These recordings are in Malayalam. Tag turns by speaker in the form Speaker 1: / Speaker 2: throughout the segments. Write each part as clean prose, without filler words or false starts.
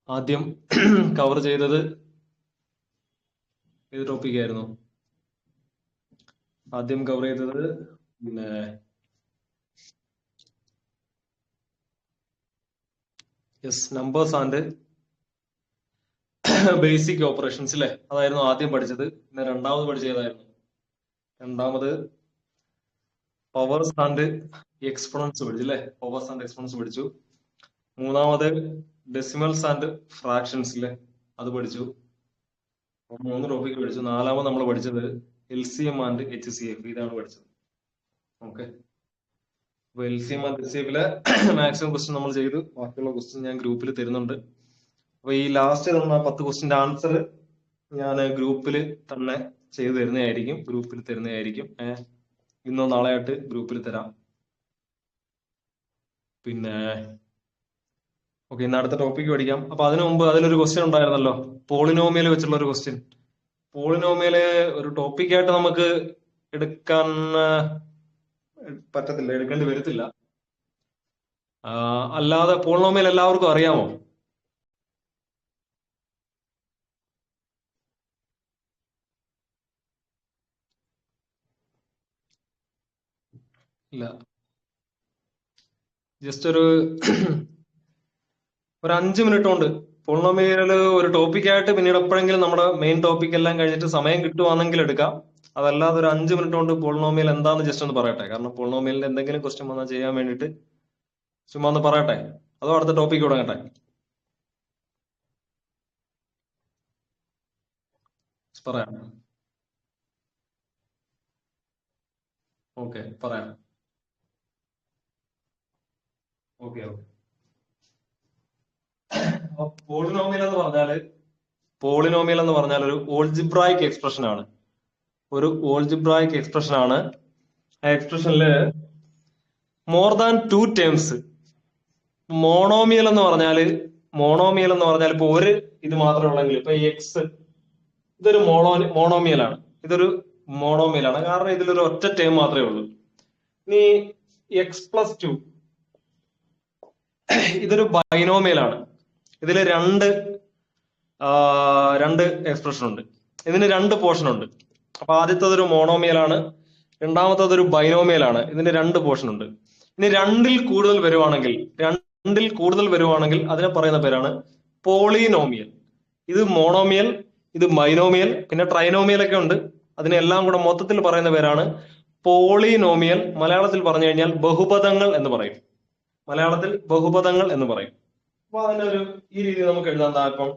Speaker 1: ആദ്യം കവർ ചെയ്തത് ഏത് ടോപ്പിക് ആയിരുന്നു? ആദ്യം കവർ ചെയ്തത് പിന്നെ നമ്പേഴ്സ് ആൻഡ് ബേസിക് ഓപ്പറേഷൻസ് അല്ലേ, അതായിരുന്നു ആദ്യം പഠിച്ചത്. പിന്നെ രണ്ടാമത് പഠിച്ചതായിരുന്നു, രണ്ടാമത് പവേഴ്സ് ആൻഡ് എക്സ്പോണൻസ് പഠിച്ചു അല്ലേ, പവേഴ്സ് ആൻഡ് എക്സ്പോണൻസ് പഠിച്ചു. മൂന്നാമത് ഡെസിമൽസ് ആൻഡ് ഫ്രാക്ഷൻസ് അല്ലേ, അത് പഠിച്ചു. 3 ടോപ്പിക് പഠിച്ചു. നാലാമത് നമ്മൾ പഠിച്ചത് LCM ആൻഡ് HCF, ഇതാണ് പഠിച്ചത്. ഓക്കെ, അപ്പൊ LCM ആൻഡ് HCFിലെ മാക്സിമം ക്വസ്റ്റ്യൻ നമ്മൾ ചെയ്തു. ബാക്കിയുള്ള ക്വസ്റ്റ്യൻ ഞാൻ ഗ്രൂപ്പിൽ തരുന്നുണ്ട്. അപ്പൊ ഈ ലാസ്റ്റ് തന്ന 10 ക്വസ്റ്റ്യന്റെ ആൻസർ ഞാൻ ഗ്രൂപ്പിൽ തന്നെ ചെയ്തു തരുന്നതായിരിക്കും. ഇന്നോ നാളെയായിട്ട് ഗ്രൂപ്പിൽ തരാം. പിന്നെ ഓക്കെ, ഇന്ന് അടുത്ത ടോപ്പിക് പഠിക്കാം. അപ്പൊ അതിനു മുമ്പ് അതിലൊരു ക്വസ്റ്റ്യൻ ഉണ്ടായിരുന്നല്ലോ, പോളിനോമിയൽ വെച്ചുള്ള ഒരു ക്വസ്റ്റ്യൻ. പോളിനോമിയല് ഒരു ടോപ്പിക്കായിട്ട് നമുക്ക് എടുക്കാൻ പറ്റത്തില്ല, എടുക്കേണ്ടി വരത്തില്ല. അല്ലാതെ പോളിനോമിയൽ എല്ലാവർക്കും അറിയാമോ? ഇല്ല, ജസ്റ്റ് ഒരു 5 മിനിറ്റ് കൊണ്ട് പോളിനോമിയൽ ഒരു ടോപ്പിക്കായിട്ട് പിന്നീട് എപ്പോഴെങ്കിലും നമ്മുടെ മെയിൻ ടോപ്പിക് എല്ലാം കഴിഞ്ഞിട്ട് സമയം കിട്ടുവാണെങ്കിൽ എടുക്കാം. അതല്ലാതെ ഒരു 5 മിനിറ്റ് കൊണ്ട് പോളിനോമിയൽ എന്താന്ന് ജസ്റ്റ് ഒന്ന് പറയട്ടെ. കാരണം പോളിനോമിയലിന്റെ എന്തെങ്കിലും ക്വസ്റ്റ്യൻ വന്നാൽ ചെയ്യാൻ വേണ്ടിയിട്ട് ചുമ്മാ ഒന്ന് പറയട്ടെ, അതോ അടുത്ത ടോപ്പിക് തുടങ്ങട്ടെ? പറയാം. ഓക്കെ, പറയാം. Okay okay. പോളിനോമിയൽ എന്ന് പറഞ്ഞാൽ ഒരു ഓൾജിബ്രായിക് എക്സ്പ്രഷൻ ആണ്. ആ എക്സ്പ്രഷനില് മോർ ദാൻ 2 ടേംസ്. മോണോമിയൽ എന്ന് പറഞ്ഞാൽ ഇപ്പൊ ഒരു ഇത് മാത്രമേ ഉള്ളെങ്കിൽ, ഇപ്പൊ എക്സ് ഇതൊരു മോണോമിയലാണ്. കാരണം ഇതിലൊരു ഒറ്റ ടേം മാത്രമേ ഉള്ളൂ. ഇനി x+2 ഇതൊരു ബൈനോമിയലാണ്. ഇതില് രണ്ട് എക്സ്പ്രഷൻ ഉണ്ട്. ഇതിന് 2 പോർഷൻ ഉണ്ട്. അപ്പൊ ആദ്യത്തതൊരു മോണോമിയലാണ്, രണ്ടാമത്തതൊരു ബൈനോമിയലാണ്. ഇതിന് 2 പോർഷൻ ഉണ്ട്. ഇനി രണ്ടിൽ കൂടുതൽ വരുവാണെങ്കിൽ അതിനെ പറയുന്ന പേരാണ് പോളിനോമിയൽ. ഇത് മോണോമിയൽ, ഇത് ബൈനോമിയൽ, പിന്നെ ട്രൈനോമിയൽ ഒക്കെ ഉണ്ട്. അതിനെല്ലാം കൂടെ മൊത്തത്തിൽ പറയുന്ന പേരാണ് പോളിനോമിയൽ. മലയാളത്തിൽ പറഞ്ഞു കഴിഞ്ഞാൽ ബഹുപദങ്ങൾ എന്ന് പറയും. അപ്പൊ അതിനൊരു ഈ രീതി നമുക്ക് എഴുതാൻ താല്പര്യം.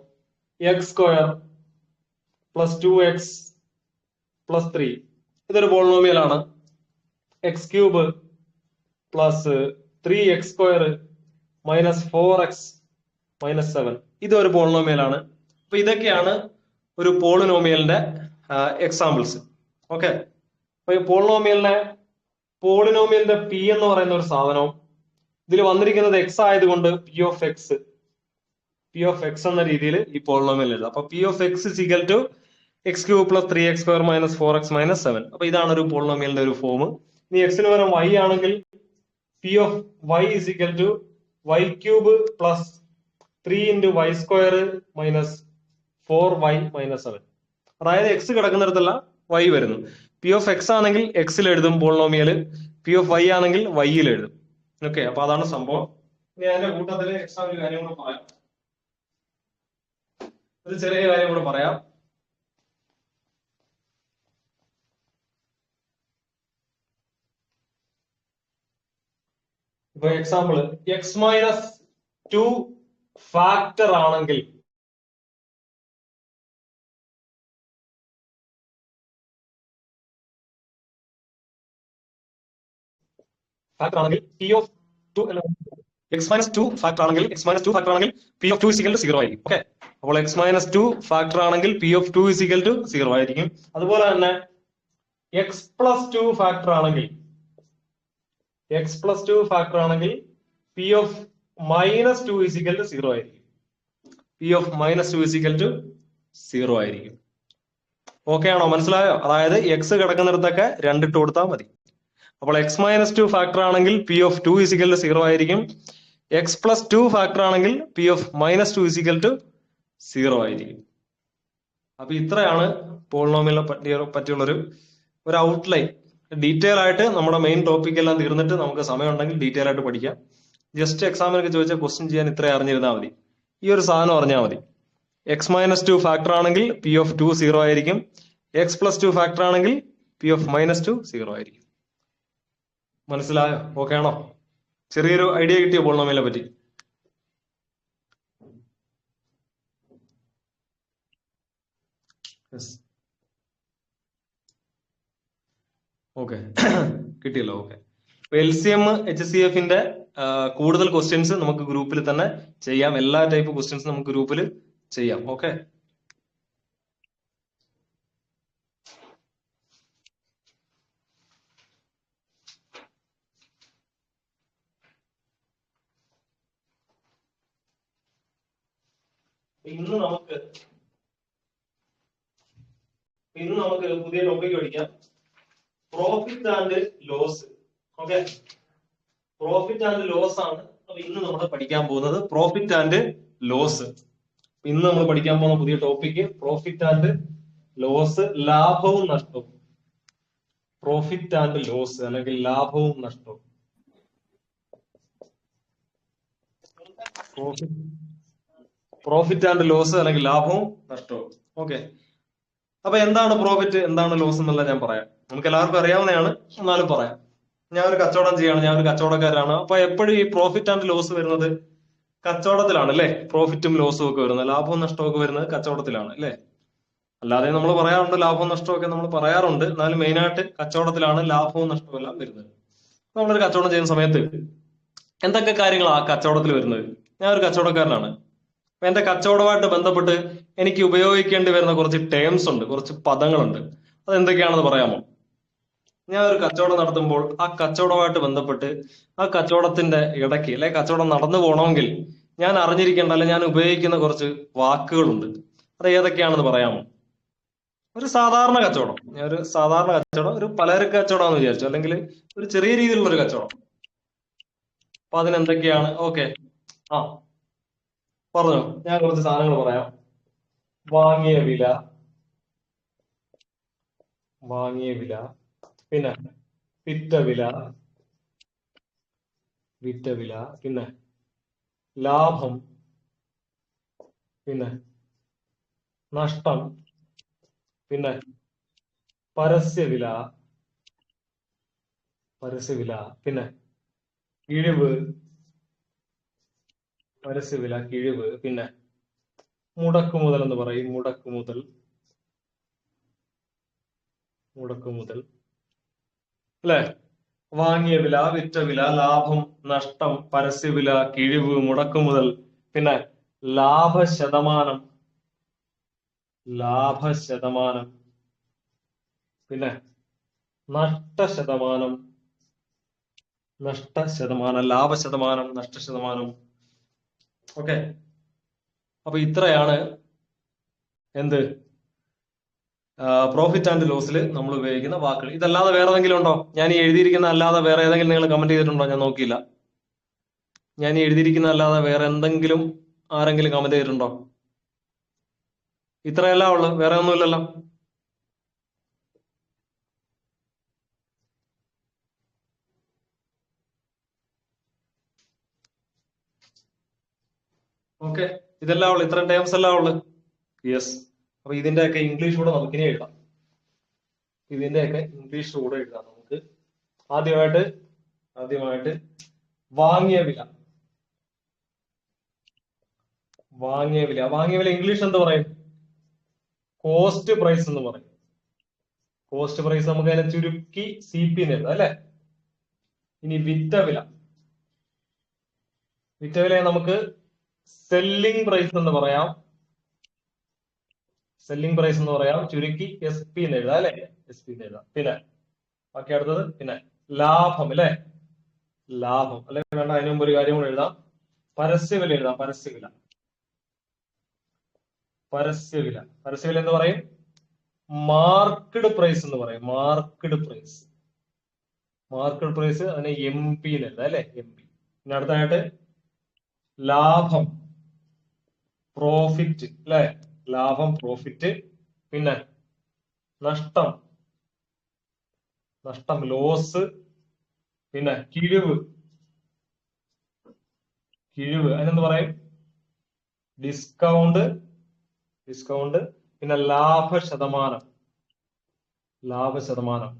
Speaker 1: x² + 2x + 3 ഇതൊരു പോളിനോമിയൽ ആണ്. x³ + 3x² - 4x - 7 ഇതൊരു പോളിനോമിയൽ ആണ്. അപ്പൊ ഇതൊക്കെയാണ് ഒരു പോളിനോമിയലിന്റെ എക്സാമ്പിൾസ്. ഓക്കെ, അപ്പൊ ഈ പോളിനോമിയലിന്റെ പി എന്ന് പറയുന്ന ഒരു സാധനവും ഇതിൽ വന്നിരിക്കുന്നത് x ആയതുകൊണ്ട് p of x എന്ന രീതിയിൽ ഈ പോളിനോമിയൽ എഴുതാം. അപ്പൊ p of x = x³ + 3x² - 4x - 7. അപ്പൊ ഇതാണ് ഒരു പോളിനോമിയലിന്റെ ഒരു ഫോം. ഇനി എക്സിന് പകരം y ആണെങ്കിൽ p of y = y³ + 3 × y² - 4y - 7. അതായത് x കിടക്കുന്നിടത്തല്ല y വരുന്നു. p of x ആണെങ്കിൽ x-ൽ എഴുതും പോളിനോമിയൽ, p of y ആണെങ്കിൽ y-ൽ എഴുതും. ഓക്കെ, അപ്പൊ അതാണ് സംഭവം. ഇനി അതിന്റെ കൂട്ടത്തിൽ എക്സ്ട്രാ ഒരു കാര്യം കൂടെ പറയാം, ഒരു ചെറിയ കാര്യം കൂടെ പറയാം. ഇപ്പൊ എക്സാമ്പിൾ x-2 ഫാക്ടർ ആണെങ്കിൽ p of 2 x-2 ഫാക്ടർ ആണെങ്കിൽ p of 2 = 0 ആയിരിക്കും. ഓക്കെ, അപ്പോൾ x-2 ഫാക്ടർ ആണെങ്കിൽ p of 2 = 0 ആയിരിക്കും. അതുപോലെ തന്നെ x+2 ഫാക്ടർ ആണെങ്കിൽ p of -2 = 0 ആയിരിക്കും. ഓക്കെ ആണോ? മനസ്സിലായോ? അതായത് x കിടക്കുന്നിടത്തൊക്കെ 2 ഇട്ട് കൊടുത്താൽ മതി. അപ്പോൾ x-2 ഫാക്ടർ ആണെങ്കിൽ p of 2 = 0 ആയിരിക്കും. x+2 ഫാക്ടർ ആണെങ്കിൽ പി ഓഫ് -2 0 ആയിരിക്കും. അപ്പൊ ഇത്രയാണ് പോളിനോമിയലിനെ പറ്റിയുള്ള ഒരു ഔട്ട്ലൈൻ. ഡീറ്റെയിൽ ആയിട്ട് നമ്മുടെ മെയിൻ ടോപ്പിക് എല്ലാം തീർന്നിട്ട് നമുക്ക് സമയം ഉണ്ടെങ്കിൽ ഡീറ്റെയിൽ ആയിട്ട് പഠിക്കാം. ജസ്റ്റ് എക്സാമിനൊക്കെ ചോദിച്ചാൽ ക്വസ്റ്റ്യൻ ചെയ്യാൻ ഇത്ര അറിഞ്ഞിരുന്നാൽ മതി. ഈ ഒരു സാധനം അറിഞ്ഞാൽ മതി. x-2 ഫാക്ടർ ആണെങ്കിൽ പി ഓഫ് 2 0 ആയിരിക്കും. x+2 ഫാക്ടർ ആണെങ്കിൽ പി ഓഫ് -2 0 ആയിരിക്കും. മനസ്സിലായോ? ഓക്കെ ആണോ? ചെറിയൊരു ഐഡിയ കിട്ടിയോ പോളിനോമിയലിനെ പറ്റി? ഓക്കെ, കിട്ടിയല്ലോ. ഓക്കെ, LCM HCFന്റെ കൂടുതൽ ക്വസ്റ്റ്യൻസ് നമുക്ക് ഗ്രൂപ്പിൽ തന്നെ ചെയ്യാം. എല്ലാ ടൈപ്പ് ക്വസ്റ്റ്യൻസ് നമുക്ക് ഗ്രൂപ്പിൽ ചെയ്യാം. ഓക്കെ, ഇന്ന് നമുക്ക് പുതിയ ടോപ്പിക് പഠിക്കാം, profit and loss. Okay, profit and loss ആണ്. അപ്പൊ ഇന്ന് നമ്മൾ പഠിക്കാൻ പോകുന്നത് പ്രോഫിറ്റ് ആൻഡ് ലോസ്. ഇന്ന് നമ്മൾ പഠിക്കാൻ പോകുന്ന പുതിയ ടോപ്പിക് പ്രോഫിറ്റ് ആൻഡ് ലോസ്, ലാഭവും നഷ്ടവും. പ്രോഫിറ്റ് ആൻഡ് ലോസ് അല്ലെങ്കിൽ ലാഭവും നഷ്ടവും. പ്രോഫിറ്റ് ആൻഡ് ലോസ് അല്ലെങ്കിൽ ലാഭവും നഷ്ടവും. ഓക്കെ, അപ്പൊ എന്താണ് പ്രോഫിറ്റ്, എന്താണ് ലോസ് എന്നുള്ളത് ഞാൻ പറയാം. നമുക്ക് എല്ലാവർക്കും അറിയാവുന്നതാണ്, എന്നാലും പറയാം. ഞാൻ ഒരു കച്ചവടം ചെയ്യാണ്, ഞാൻ ഒരു കച്ചവടക്കാരാണ്. അപ്പൊ എപ്പോഴും ഈ പ്രോഫിറ്റ് ആൻഡ് ലോസ് വരുന്നത് കച്ചവടത്തിലാണ് അല്ലെ? പ്രോഫിറ്റും ലോസും ഒക്കെ വരുന്നത്, ലാഭവും നഷ്ടവും ഒക്കെ വരുന്നത് കച്ചവടത്തിലാണ് അല്ലെ? അല്ലാതെ നമ്മൾ പറയാറുണ്ട് ലാഭവും നഷ്ടവും ഒക്കെ നമ്മൾ പറയാറുണ്ട്, എന്നാലും മെയിനായിട്ട് കച്ചവടത്തിലാണ് ലാഭവും നഷ്ടവും എല്ലാം വരുന്നത്. നമ്മളൊരു കച്ചവടം ചെയ്യുന്ന സമയത്ത് എന്തൊക്കെ കാര്യങ്ങളാണ് ആ കച്ചവടത്തിൽ വരുന്നത്? ഞാൻ ഒരു കച്ചവടക്കാരനാണ്. അപ്പൊ എന്റെ കച്ചവടമായിട്ട് ബന്ധപ്പെട്ട് എനിക്ക് ഉപയോഗിക്കേണ്ടി വരുന്ന കുറച്ച് ടേംസ് ഉണ്ട്, കുറച്ച് പദങ്ങളുണ്ട്. അത് എന്തൊക്കെയാണെന്ന് പറയാമോ? ഞാൻ ഒരു കച്ചവടം നടത്തുമ്പോൾ ആ കച്ചവടമായിട്ട് ബന്ധപ്പെട്ട് ആ കച്ചവടത്തിന്റെ ഇടയ്ക്ക് അല്ലെ കച്ചവടം നടന്നു പോകണമെങ്കിൽ ഞാൻ അറിഞ്ഞിരിക്കേണ്ട അല്ലെ ഞാൻ ഉപയോഗിക്കുന്ന കുറച്ച് വാക്കുകളുണ്ട്. അത് ഏതൊക്കെയാണെന്ന് പറയാമോ? ഒരു സാധാരണ കച്ചവടം, ഞാൻ ഒരു സാധാരണ കച്ചവടം, ഒരു പലചരക്ക് കച്ചവടമാണെന്ന് വിചാരിച്ചു, അല്ലെങ്കിൽ ഒരു ചെറിയ രീതിയിലുള്ള ഒരു കച്ചവടം. അപ്പൊ അതിനെന്തൊക്കെയാണ്? ഓക്കെ, ആ പറഞ്ഞോ. ഞാൻ കുറച്ച് സാധനങ്ങൾ പറയാം. വാങ്ങിയ വില, പിന്നെ വിറ്റ വില, പിന്നെ ലാഭം, പിന്നെ നഷ്ടം, പിന്നെ പരസ്യവില, പിന്നെ കിഴിവ്, പിന്നെ മുടക്കുമുതൽ എന്ന് പറയും, മുടക്കുമുതൽ, അല്ലെ? വാങ്ങിയ വില, വിറ്റ വില, ലാഭം, നഷ്ടം, പരസ്യവില, കിഴിവ്, മുടക്കുമുതൽ, പിന്നെ ലാഭശതമാനം, പിന്നെ നഷ്ടശതമാനം, ലാഭശതമാനം, നഷ്ടശതമാനം. ഓക്കെ, അപ്പൊ ഇത്രയാണ് എന്ത് പ്രോഫിറ്റ് ആൻഡ് ലോസിൽ നമ്മൾ ഉപയോഗിക്കുന്ന വാക്കുകൾ. ഇതല്ലാതെ വേറെ ഏതെങ്കിലും ഉണ്ടോ? ഞാൻ ഈ എഴുതിയിരിക്കുന്ന അല്ലാതെ വേറെ ഏതെങ്കിലും നിങ്ങൾ കമന്റ് ചെയ്തിട്ടുണ്ടോ? ഞാൻ നോക്കിയില്ല. ഞാൻ ഈ എഴുതിയിരിക്കുന്ന അല്ലാതെ വേറെ എന്തെങ്കിലും ആരെങ്കിലും കമന്റ് ചെയ്തിട്ടുണ്ടോ? ഇത്രയല്ല ഉള്ളു, വേറെ ഒന്നുമില്ലല്ലോ. ഓക്കെ, ഇതെല്ലാം ഉള്ളു, ഇത്രയും ടേംസ് എല്ലാം ഉള്ളു. യെസ്, അപ്പൊ ഇതിന്റെയൊക്കെ ഇംഗ്ലീഷ് കൂടെ നമുക്കിനി എഴുതാം. നമുക്ക് ആദ്യമായിട്ട് വാങ്ങിയ വില ഇംഗ്ലീഷ് എന്ത് പറയും? കോസ്റ്റ് പ്രൈസ് എന്ന് പറയും. കോസ്റ്റ് പ്രൈസ് നമുക്ക് അതിനെ ചുരുക്കി CP എന്ന് എഴുതാം അല്ലെ? ഇനി വിറ്റ വിലയെ നമുക്ക് സെല്ലിംഗ് പ്രൈസ് എന്ന് പറയാം. ചുരുക്കി SP എന്ന് എഴുതാം അല്ലെ? SP എന്ന് എഴുതാം. പിന്നെ ബാക്കി അടുത്തത് പിന്നെ ലാഭം അല്ലെ? അല്ലെ? വേണ്ട, അതിന് മുമ്പ് ഒരു കാര്യം കൂടെ എഴുതാം. പരസ്യവില എഴുതാം. പരസ്യവില എന്ന് പറയും മാർക്കഡ് പ്രൈസ് എന്ന് പറയും. മാർക്കഡ് പ്രൈസ് അതിനെ MP എന്ന് എഴുതാം അല്ലെ? MP. പിന്നെ അടുത്തായിട്ട് ലാഭം, പ്രോഫിറ്റ് അല്ലെ, ലാഭം പ്രോഫിറ്റ്, പിന്നെ നഷ്ടം, നഷ്ടം ലോസ്, പിന്നെ കിഴിവ്, കിഴിവ് അതിനെന്ത് പറയും, ഡിസ്കൗണ്ട്, ഡിസ്കൗണ്ട്, പിന്നെ ലാഭശതമാനം, ലാഭശതമാനം,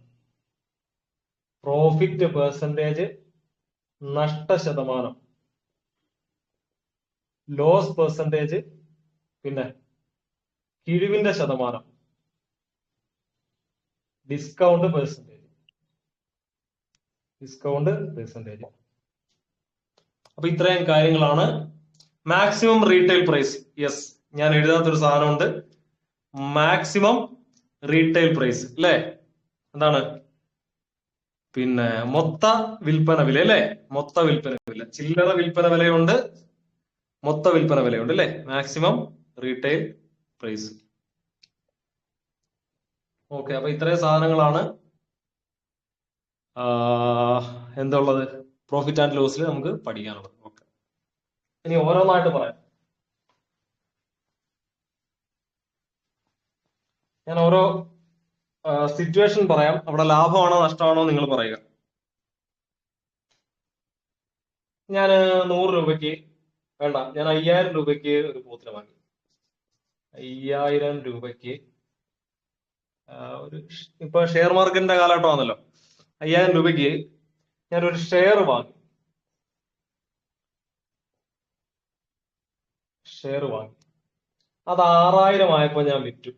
Speaker 1: പ്രോഫിറ്റ് പെർസെന്റേജ്, നഷ്ടശതമാനം, ലോസ് പെർസെന്റേജ്, പിന്നെ കിഴിവിന്റെ ശതമാനം, ഡിസ്കൗണ്ട് പെർസെന്റേജ്, ഡിസ്കൗണ്ട് പെർസെന്റേജ്. അപ്പൊ ഇത്രയും കാര്യങ്ങളാണ് മാക്സിമം റീറ്റെയിൽ പ്രൈസ്. യെസ്, ഞാൻ എഴുതാത്തൊരു സാധനമുണ്ട്, മാക്സിമം റീറ്റെയിൽ പ്രൈസ് അല്ലെ, എന്താണ്, പിന്നെ മൊത്ത വിൽപ്പന വില അല്ലെ, മൊത്ത വിൽപ്പന വില, ചില്ലറ വിൽപ്പന വിലയുണ്ട്, മൊത്ത വിൽപ്പന വിലയുണ്ട് അല്ലെ, മാക്സിമം റീറ്റെയിൽ പ്രൈസ്. ഓക്കെ, അപ്പൊ ഇത്രയും സാധനങ്ങളാണ് എന്തുള്ളത്, പ്രോഫിറ്റ് ആൻഡ് ലോസിൽ നമുക്ക് പഠിക്കാനുള്ളത്. ഓക്കെ, ഇനി ഓരോന്നായിട്ട് പറയാം. ഞാൻ ഓരോ സിറ്റുവേഷൻ പറയാം, അവിടെ ലാഭമാണോ നഷ്ടമാണോ നിങ്ങൾ പറയുക. ഞാൻ 100 രൂപയ്ക്ക് വേണ്ട, ഞാൻ 5000 രൂപയ്ക്ക് ഒരു പോത്തിനെ വാങ്ങി. 5000 രൂപയ്ക്ക് ഒരു, ഇപ്പൊ ഷെയർ മാർക്കറ്റിന്റെ കാലഘട്ടമാണല്ലോ, 5000 രൂപയ്ക്ക് ഞാനൊരു ഷെയർ വാങ്ങി, ഷെയർ വാങ്ങി. അത് 6000 ആയപ്പോ ഞാൻ വിറ്റു,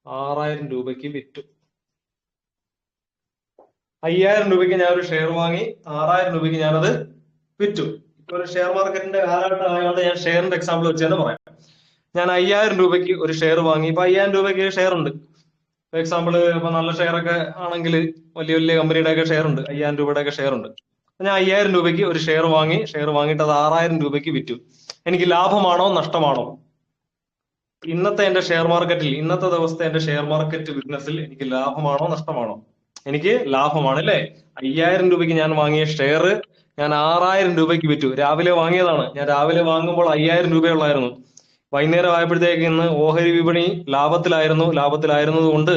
Speaker 1: 6000 രൂപയ്ക്ക് വിറ്റു. 5000 രൂപയ്ക്ക് ഞാൻ ഒരു ഷെയർ വാങ്ങി, 6000 രൂപയ്ക്ക് ഞാനത് വിറ്റു. ഇപ്പൊ ഒരു ഷെയർ മാർക്കറ്റിന്റെ കാലഘട്ടം ആയതുകൊണ്ട് ഞാൻ ഷെയറിന്റെ എക്സാമ്പിൾ വെച്ച് തന്നെ പറയാം. ഞാൻ 5000 രൂപയ്ക്ക് ഒരു ഷെയർ വാങ്ങി. ഇപ്പൊ 5000 രൂപയ്ക്ക് ഷെയർ ഉണ്ട്. ഫോർ എക്സാമ്പിൾ, ഇപ്പൊ നല്ല ഷെയർ ഒക്കെ ആണെങ്കിൽ വലിയ വലിയ കമ്പനിയുടെ ഒക്കെ ഷെയർ ഉണ്ട്, 5000 രൂപയുടെ ഒക്കെ ഷെയർ ഉണ്ട്. ഞാൻ 5000 രൂപയ്ക്ക് ഒരു ഷെയർ വാങ്ങി, ഷെയർ വാങ്ങിയിട്ട് അത് 6000 രൂപയ്ക്ക് വിറ്റു. എനിക്ക് ലാഭമാണോ നഷ്ടമാണോ? ഇന്നത്തെ എന്റെ ഷെയർ മാർക്കറ്റിൽ, ഇന്നത്തെ ദിവസത്തെ എന്റെ ഷെയർ മാർക്കറ്റ് ബിസിനസ്സിൽ എനിക്ക് ലാഭമാണോ നഷ്ടമാണോ? എനിക്ക് ലാഭമാണ് അല്ലെ. 5000 രൂപയ്ക്ക് ഞാൻ വാങ്ങിയ ഷെയർ ഞാൻ 6000 രൂപയ്ക്ക് വിറ്റു. രാവിലെ വാങ്ങിയതാണ്. ഞാൻ രാവിലെ വാങ്ങുമ്പോൾ 5000 രൂപയുള്ളായിരുന്നു. വൈകുന്നേരം ആയപ്പോഴത്തേക്ക് ഇന്ന് ഓഹരി വിപണി ലാഭത്തിലായിരുന്നത് കൊണ്ട്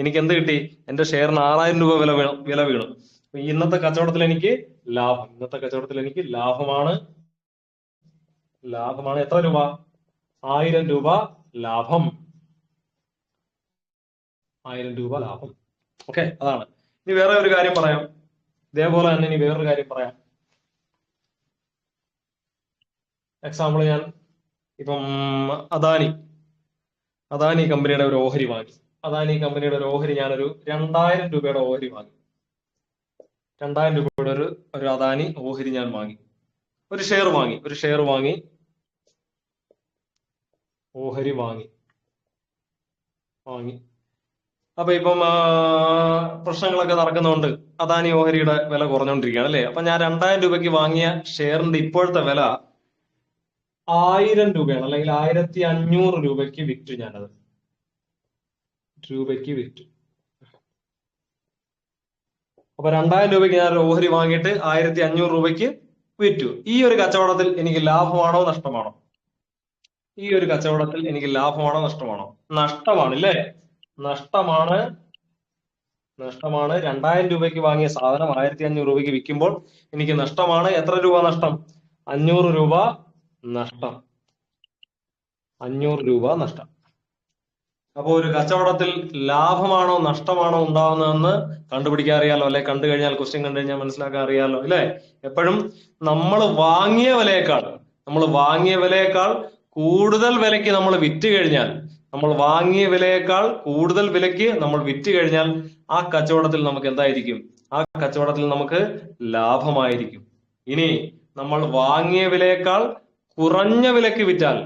Speaker 1: എനിക്ക് എന്ത് കിട്ടി? എന്റെ ഷെയറിന് 6000 രൂപ വില വീണു. ഇന്നത്തെ കച്ചവടത്തിൽ എനിക്ക് ലാഭം, ഇന്നത്തെ കച്ചവടത്തിൽ എനിക്ക് ലാഭമാണ്. എത്ര രൂപ? 1000 രൂപ ലാഭം, 1000 രൂപ ലാഭം. ഓക്കെ, അതാണ്. ഇനി വേറെ ഒരു കാര്യം പറയാം, ഇതേപോലെ തന്നെ ഇനി വേറൊരു കാര്യം പറയാം. എക്സാമ്പിൾ, ഞാൻ ഇപ്പം അദാനി കമ്പനിയുടെ ഒരു ഓഹരി വാങ്ങി. അദാനി കമ്പനിയുടെ ഒരു ഓഹരി ഞാനൊരു 2000 രൂപയുടെ ഓഹരി വാങ്ങി. 2000 രൂപയുടെ ഒരു അദാനി ഓഹരി ഞാൻ വാങ്ങി. ഒരു ഷെയർ വാങ്ങി, ഓഹരി വാങ്ങി. അപ്പൊ ഇപ്പം പ്രശ്നങ്ങളൊക്കെ നടക്കുന്നതുകൊണ്ട് അദാനി ഓഹരിയുടെ വില കുറഞ്ഞുകൊണ്ടിരിക്കുകയാണ് അല്ലെ. അപ്പൊ ഞാൻ 2000 രൂപയ്ക്ക് വാങ്ങിയ ഷെയറിന്റെ ഇപ്പോഴത്തെ വില 1000 രൂപയാണ്, അല്ലെങ്കിൽ 1500 രൂപയ്ക്ക് വിറ്റു. ഞാനത് വിറ്റു. അപ്പൊ 2000 രൂപയ്ക്ക് ഞാൻ ഒരു ഓഹരി വാങ്ങിയിട്ട് 1500 രൂപയ്ക്ക് വിറ്റു. ഈ ഒരു കച്ചവടത്തിൽ എനിക്ക് ലാഭമാണോ നഷ്ടമാണോ? ഈ ഒരു കച്ചവടത്തിൽ എനിക്ക് ലാഭമാണോ നഷ്ടമാണോ? നഷ്ടമാണ് അല്ലേ. നഷ്ടമാണ്. 2000 രൂപയ്ക്ക് വാങ്ങിയ സാധനം 1500 രൂപയ്ക്ക് വിൽക്കുമ്പോൾ എനിക്ക് നഷ്ടമാണ്. എത്ര രൂപ നഷ്ടം? 500 രൂപ നഷ്ടം. 500 രൂപ നഷ്ടം. അപ്പൊ ഒരു കച്ചവടത്തിൽ ലാഭമാണോ നഷ്ടമാണോ ഉണ്ടാവുന്നതെന്ന് കണ്ടുപിടിക്കാൻ അറിയാലോ അല്ലെ. കണ്ടു കഴിഞ്ഞാൽ, ക്വസ്റ്റ്യൻ കണ്ടു കഴിഞ്ഞാൽ മനസ്സിലാക്കാൻ അറിയാലോ അല്ലെ. എപ്പോഴും നമ്മൾ വാങ്ങിയ വിലയേക്കാൾ കൂടുതൽ വിലയ്ക്ക് നമ്മൾ വിറ്റ് കഴിഞ്ഞാൽ, ആ കച്ചവടത്തിൽ നമുക്ക് എന്തായിരിക്കും? ആ കച്ചവടത്തിൽ നമുക്ക് ലാഭമായിരിക്കും. ഇനി നമ്മൾ വാങ്ങിയ വിലയേക്കാൾ കുറഞ്ഞ വിലക്ക് വിറ്റാൽ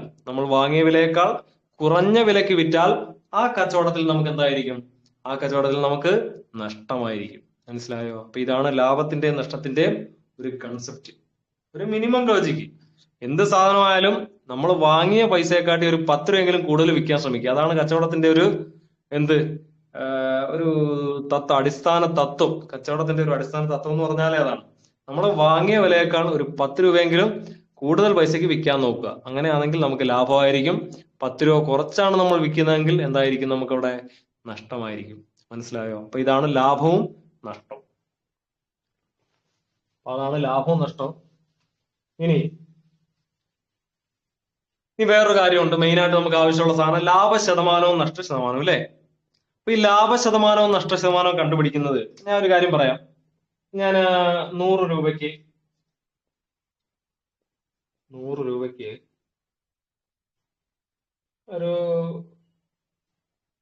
Speaker 1: ആ കച്ചവടത്തിൽ നമുക്ക് എന്തായിരിക്കും? ആ കച്ചവടത്തിൽ നമുക്ക് നഷ്ടമായിരിക്കും. മനസ്സിലായോ? അപ്പൊ ഇതാണ് ലാഭത്തിന്റെയും നഷ്ടത്തിന്റെയും ഒരു കൺസെപ്റ്റ്, ഒരു മിനിമം ലോജിക്ക്. എന്ത് സാധനമായാലും നമ്മൾ വാങ്ങിയ പൈസയെക്കാട്ടി ഒരു 10 രൂപയെങ്കിലും കൂടുതൽ വിൽക്കാൻ ശ്രമിക്കുക. അതാണ് കച്ചവടത്തിന്റെ ഒരു ഒരു അടിസ്ഥാന തത്വം. കച്ചവടത്തിന്റെ ഒരു അടിസ്ഥാന തത്വം എന്ന് പറഞ്ഞാലേ അതാണ്. നമ്മൾ വാങ്ങിയ വിലയേക്കാൾ ഒരു 10 രൂപയെങ്കിലും കൂടുതൽ പൈസക്ക് വിൽക്കാൻ നോക്കുക. അങ്ങനെയാണെങ്കിൽ നമുക്ക് ലാഭമായിരിക്കും. 10 രൂപ കുറച്ചാണ് നമ്മൾ വിൽക്കുന്നതെങ്കിൽ എന്തായിരിക്കും? നമുക്കവിടെ നഷ്ടമായിരിക്കും. മനസ്സിലായോ? അപ്പൊ ഇതാണ് ലാഭവും നഷ്ടവും. അതാണ് ലാഭവും നഷ്ടവും. ഇനി വേറൊരു കാര്യമുണ്ട്. മെയിൻ ആയിട്ട് നമുക്ക് ആവശ്യമുള്ള സാധനം ലാഭ ശതമാനവും നഷ്ട ശതമാനവും, അല്ലേ? അപ്പൊ ഈ ലാഭ ശതമാനവും നഷ്ട ശതമാനവും കണ്ടുപിടിക്കുന്നത്, ഞാൻ ഒരു കാര്യം പറയാം. ഞാൻ 100 രൂപയ്ക്ക്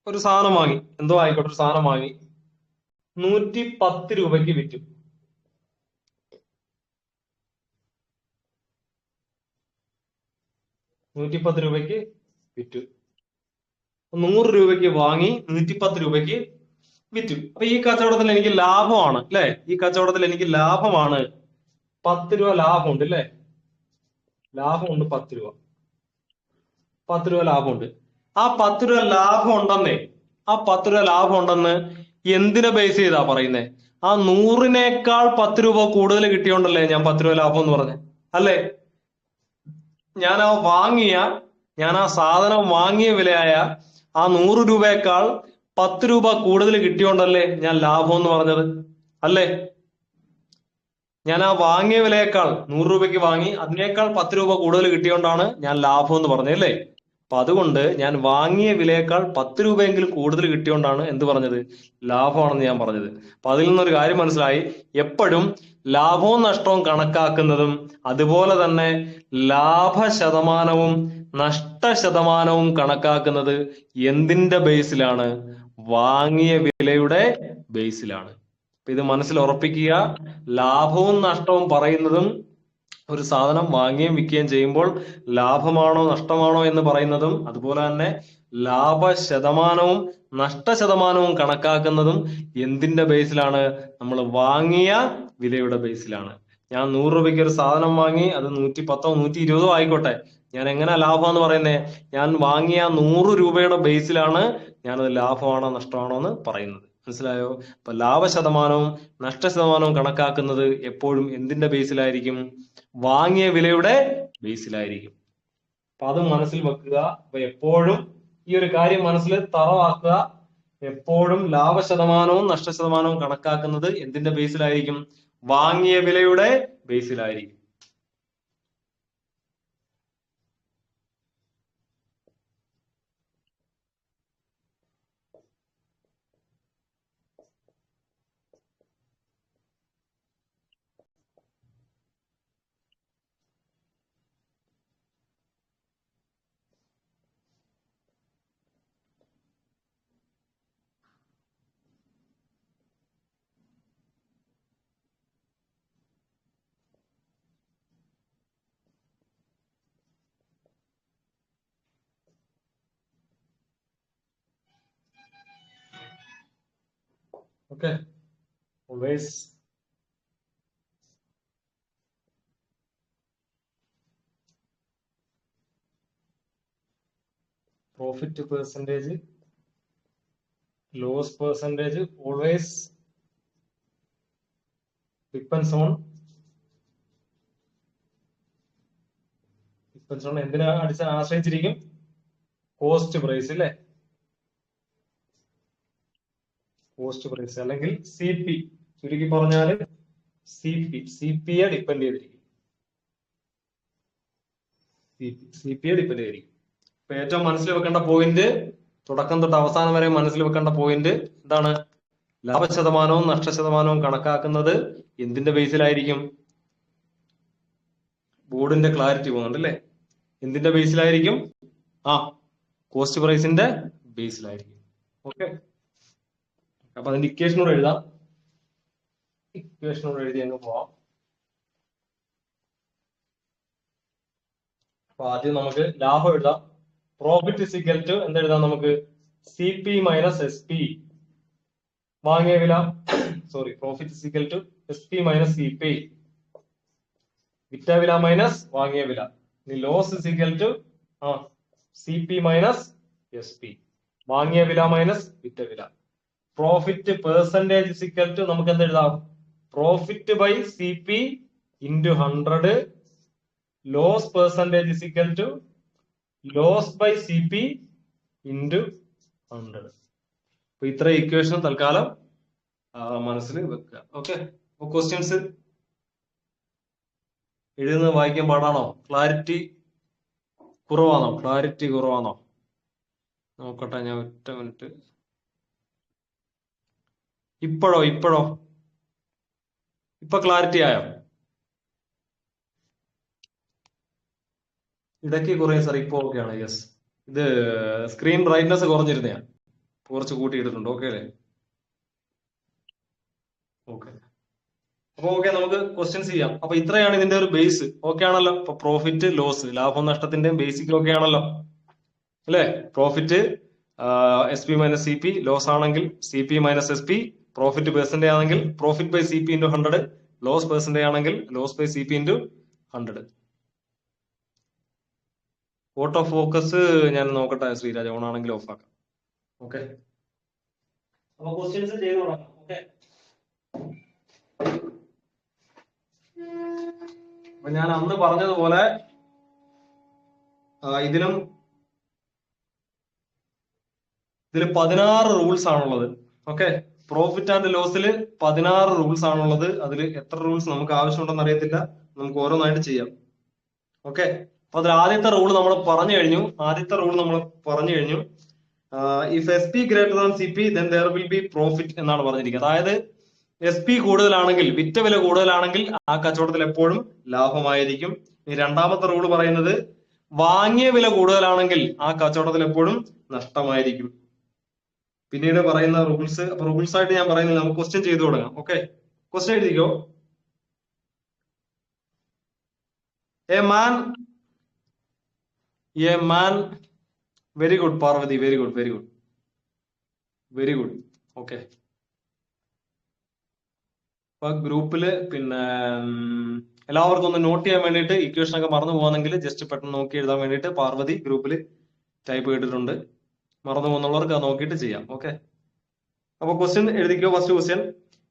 Speaker 1: ഒരു സാധനം വാങ്ങി, എന്തോ ആയിക്കോട്ടെ, ഒരു സാധനം വാങ്ങി 110 രൂപയ്ക്ക് വിറ്റു. 110 രൂപയ്ക്ക് വിറ്റു. 100 രൂപയ്ക്ക് വാങ്ങി 110 രൂപയ്ക്ക് വിറ്റു. അപ്പൊ ഈ കച്ചവടത്തിൽ എനിക്ക് ലാഭമാണ്, അല്ലെ? ഈ കച്ചവടത്തിൽ എനിക്ക് ലാഭമാണ്. 10 രൂപ ലാഭമുണ്ട്, അല്ലെ? ലാഭമുണ്ട് 10 രൂപ. 10 രൂപ ലാഭമുണ്ട്. ആ 10 രൂപ ലാഭം ഉണ്ടെന്നേ, ആ 10 രൂപ ലാഭം ഉണ്ടെന്ന് എന്തിനെ ബേസ് ചെയ്താ പറയുന്നേ? ആ 100-നേക്കാൾ 10 രൂപ കൂടുതൽ കിട്ടിയോണ്ടല്ലേ ഞാൻ 10 രൂപ ലാഭം എന്ന് പറഞ്ഞേ, അല്ലേ? ഞാൻ ആ സാധനം വാങ്ങിയ വിലയായ ആ 100 രൂപയേക്കാൾ 10 രൂപ കൂടുതൽ കിട്ടിയോണ്ടല്ലേ ഞാൻ ലാഭം എന്ന് പറഞ്ഞത്, അല്ലേ? ഞാൻ ആ വാങ്ങിയ വിലയേക്കാൾ 100 രൂപയ്ക്ക് വാങ്ങി, അതിനേക്കാൾ 10 രൂപ കൂടുതൽ കിട്ടിയോണ്ടാണ് ഞാൻ ലാഭം എന്ന് പറഞ്ഞത്, അല്ലേ? അപ്പൊ അതുകൊണ്ട് ഞാൻ വാങ്ങിയ വിലയേക്കാൾ 10 രൂപയെങ്കിലും കൂടുതൽ കിട്ടിയോണ്ടാണ് എന്ത് പറഞ്ഞത്? ലാഭമാണെന്ന് ഞാൻ പറഞ്ഞത്. അപ്പൊ അതിൽ നിന്നൊരു കാര്യം മനസ്സിലായി. എപ്പോഴും ലാഭവും നഷ്ടവും കണക്കാക്കുന്നതും അതുപോലെ തന്നെ ലാഭ ശതമാനവും നഷ്ട ശതമാനവും കണക്കാക്കുന്നത് എന്തിന്റെ ബേസിലാണ്? വാങ്ങിയ വിലയുടെ ബേസിലാണ്. അപ്പൊ ഇത് മനസ്സിൽ ഉറപ്പിക്കുക. ലാഭവും നഷ്ടവും പറയുന്നതും ഒരു സാധനം വാങ്ങുകയും വിൽക്കുകയും ചെയ്യുമ്പോൾ ലാഭമാണോ നഷ്ടമാണോ എന്ന് പറയുന്നതും, അതുപോലെ തന്നെ ലാഭ ശതമാനവും നഷ്ട ശതമാനവും കണക്കാക്കുന്നതും എന്തിന്റെ ബേസിലാണ്? നമ്മൾ വാങ്ങിയ വിലയുടെ ബേസിലാണ്. ഞാൻ 100 രൂപയ്ക്ക് ഒരു സാധനം വാങ്ങി, അത് 110 120 ആയിക്കോട്ടെ, ഞാൻ എങ്ങനെ ലാഭം എന്ന് പറയുന്നത്? ഞാൻ വാങ്ങിയ 100 രൂപയുടെ ബേസിലാണ് ഞാനത് ലാഭമാണോ നഷ്ടമാണോ എന്ന് പറയുന്നത്. മനസ്സിലായോ? അപ്പൊ ലാഭ ശതമാനവും നഷ്ട ശതമാനവും കണക്കാക്കുന്നത് എപ്പോഴും എന്തിന്റെ ബേസിലായിരിക്കും? വാങ്ങിയ വിലയുടെ ബേസിലായിരിക്കും. അപ്പൊ അത് മനസ്സിൽ വെക്കുക. അപ്പൊ എപ്പോഴും ഈ ഒരു കാര്യം മനസ്സിൽ തറവാക്കുക. എപ്പോഴും ലാഭ ശതമാനവും നഷ്ട ശതമാനവും കണക്കാക്കുന്നത് എന്തിന്റെ ബേസിലായിരിക്കും? വാങ്ങിയ വിലയുടെ ബേസിലായിരിക്കും. Okay, always profit percentage, loss percentage always depends on എന്തിനെ ആശ്രയിച്ചിരിക്കും? കോസ്റ്റ് പ്രൈസ്, അല്ലേ? കോസ്റ്റ് പ്രൈസ് അല്ലെങ്കിൽ CP, ചുരുക്കി പറഞ്ഞാല് CPയെ ഡിപ്പെൻഡ് ചെയ്തിരിക്കും. CPയെ ഡിപ്പെൻഡ് ചെയ്തിരിക്കും. ഇപ്പൊ ഏറ്റവും മനസ്സിൽ വെക്കേണ്ട പോയിന്റ്, തുടക്കം തൊട്ട് അവസാനം വരെ മനസ്സിൽ വെക്കേണ്ട പോയിന്റ് എന്താണ്? ലാഭ ശതമാനവും നഷ്ട ശതമാനവും കണക്കാക്കുന്നത് എന്തിന്റെ ബേസിലായിരിക്കും? ബോർഡിന്റെ ക്ലാരിറ്റി പോകുന്നുണ്ട്, അല്ലേ? എന്തിന്റെ ബേസിലായിരിക്കും? കോസ്റ്റ് പ്രൈസിന്റെ ബേസിലായിരിക്കും. ഓക്കെ, അപ്പൊ അതിന്റെ ഇക്വേഷനോട് എഴുതാം. ഇക്വേഷനോട് എഴുതി അങ്ങ് പോവാം. അപ്പൊ ആദ്യം നമുക്ക് ലാഭം എഴുതാം. പ്രോഫിറ്റ് ഇസ് ഈക്വൽ ടു എന്തെഴുതാം നമുക്ക്? CP minus SP. വാങ്ങിയ വില, profit is equal to SP minus CP. വിറ്റ വില മൈനസ് വാങ്ങിയ വില. ഇനി loss is equal to CP minus SP. വാങ്ങിയ വില മൈനസ് വിറ്റ വില. Profit percentage is equal to നമുക്ക് എന്തെഴുതാം? Profit by C P into 100 loss percentage is equal to loss by C P into 100. അപ്പൊ ഇത്ര ഇക്വേഷൻ തൽക്കാലം മനസ്സിൽ വെക്കുക. ഓക്കെ, അപ്പൊ ക്വസ്റ്റ്യൻസ് എഴുതുന്നത് വായിക്കാൻ പാടാണോ? ക്ലാരിറ്റി കുറവാണോ? നോക്കട്ടെ, ഞാൻ ഒറ്റ മിനിറ്റ്. ഇപ്പോഴോ ഇപ്പൊ ക്ലാരിറ്റി ആയോ? ഇടയ്ക്ക് കുറേ സാർ ഇപ്പൊ ഓക്കെയാണ്. യെസ്, ഇത് സ്ക്രീൻ ബ്രൈറ്റ്നസ് കുറഞ്ഞിരുന്നയാ, കുറച്ച് കൂട്ടിയിട്ടുണ്ട്. ഓക്കെ അല്ലേ? ഓക്കെ, അപ്പൊ ഓക്കെ, നമുക്ക് ക്വസ്റ്റ്യൻസ് ചെയ്യാം. അപ്പൊ ഇത്രയാണ് ഇതിന്റെ ഒരു ബേസ്. ഓക്കെ ആണല്ലോ? അപ്പൊ പ്രോഫിറ്റ് ലോസ്, ലാഭം നഷ്ടത്തിന്റെയും ബേസിക് ഓക്കെ ആണല്ലോ അല്ലെ? Profit S P minus C P, loss ആണെങ്കിൽ C P minus S P, profit percentage ആണെങ്കിൽ profit by C P into 100, loss percentage ആണെങ്കിൽ loss by C P into 100. Auto focus ഞാൻ നോക്കട്ടെ ശ്രീരാജ്, ഓൺ ആണെങ്കിൽ ഓഫ് ആക്കാം. ഓക്കെ, അപ്പൊ ക്വസ്റ്റ്യൻസ് ചെയ്ത് തുടങ്ങാം. ഓക്കെ, അപ്പൊ ഞാൻ അന്ന് പറഞ്ഞതുപോലെ ഇതിൽ 16 റൂൾസ് ആണുള്ളത്. ഓക്കെ, പ്രോഫിറ്റ് ആൻഡ് ലോസിൽ 16 റൂൾസ് ആണുള്ളത്. അതിൽ എത്ര റൂൾസ് നമുക്ക് ആവശ്യമുണ്ടെന്ന് അറിയത്തില്ല, നമുക്ക് ഓരോന്നായിട്ട് ചെയ്യാം. ഓക്കെ, അപ്പൊ അതിൽ ആദ്യത്തെ റൂൾ നമ്മൾ പറഞ്ഞു കഴിഞ്ഞു. If S P greater than C P then there will be profit എന്നാണ് പറഞ്ഞിരിക്കുന്നത്. അതായത് എസ് പി കൂടുതലാണെങ്കിൽ, വിറ്റ വില കൂടുതലാണെങ്കിൽ ആ കച്ചവടത്തിൽ എപ്പോഴും ലാഭമായിരിക്കും. ഈ രണ്ടാമത്തെ റൂൾ പറയുന്നത് വാങ്ങിയ വില കൂടുതലാണെങ്കിൽ ആ കച്ചവടത്തിൽ എപ്പോഴും നഷ്ടമായിരിക്കും. പിന്നീട് പറയുന്ന റൂൾസ്, അപ്പൊ റൂൾസ് ആയിട്ട് ഞാൻ പറയുന്നില്ല, നമുക്ക് ക്വസ്റ്റ്യൻ ചെയ്തു തുടങ്ങാം. ഓക്കെ, ക്വസ്റ്റ്യൻ എഴുതിക്കോ. A man very good Parvathi, very good. Okay, അപ്പൊ ഗ്രൂപ്പില് പിന്നെ എല്ലാവർക്കും ഒന്ന് നോട്ട് ചെയ്യാൻ വേണ്ടിയിട്ട്, ഇക്വേഷൻ ഒക്കെ മറന്നു പോകാന്നെങ്കിൽ ജസ്റ്റ് പെട്ടെന്ന് നോക്കി എഴുതാൻ വേണ്ടിയിട്ട് പാർവതി ഗ്രൂപ്പിൽ ടൈപ്പ് ചെയ്തിട്ടുണ്ട്. മറന്നു പോകുന്നവർക്ക് അത് നോക്കിയിട്ട് ചെയ്യാം. ഓക്കെ, അപ്പൊ ക്വസ്റ്റ്യൻ എഴുതിക്കോ. First question,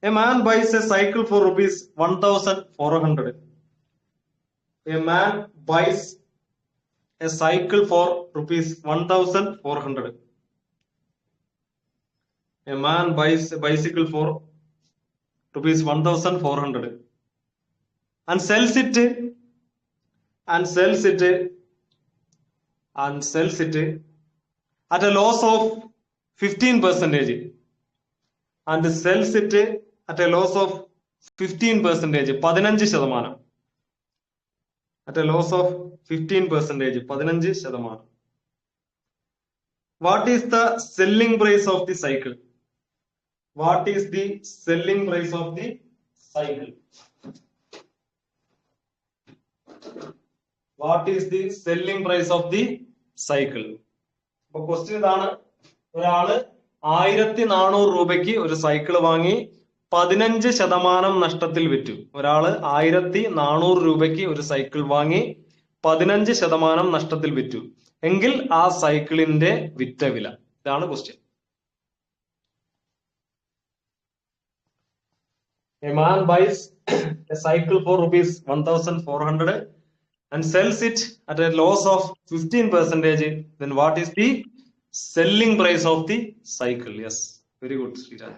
Speaker 1: a man buys a cycle for ₹1,400. A man buys a cycle for ₹1,400. A man buys a bicycle for ₹1,400 and sells it at a loss of 15%, and sells it at a loss of 15%, 15%, at a loss of 15%, 15%. What is the selling price of the cycle? What is the selling price of the cycle? What is the selling price of the cycle? അപ്പൊ ക്വസ്റ്റ്യൻ ഇതാണ്. ഒരാള് 1,400 രൂപയ്ക്ക് ഒരു സൈക്കിൾ വാങ്ങി 15% നഷ്ടത്തിൽ വിറ്റു. ഒരാള് 1,400 രൂപയ്ക്ക് ഒരു സൈക്കിൾ വാങ്ങി 15% നഷ്ടത്തിൽ വിറ്റു എങ്കിൽ ആ സൈക്കിളിന്റെ വിറ്റ വില. ഇതാണ് question. A man buys a cycle for ₹1,400 and sells it at a loss of 15%. Then what is the selling price of the cycle? Yes, very good, Sriraj.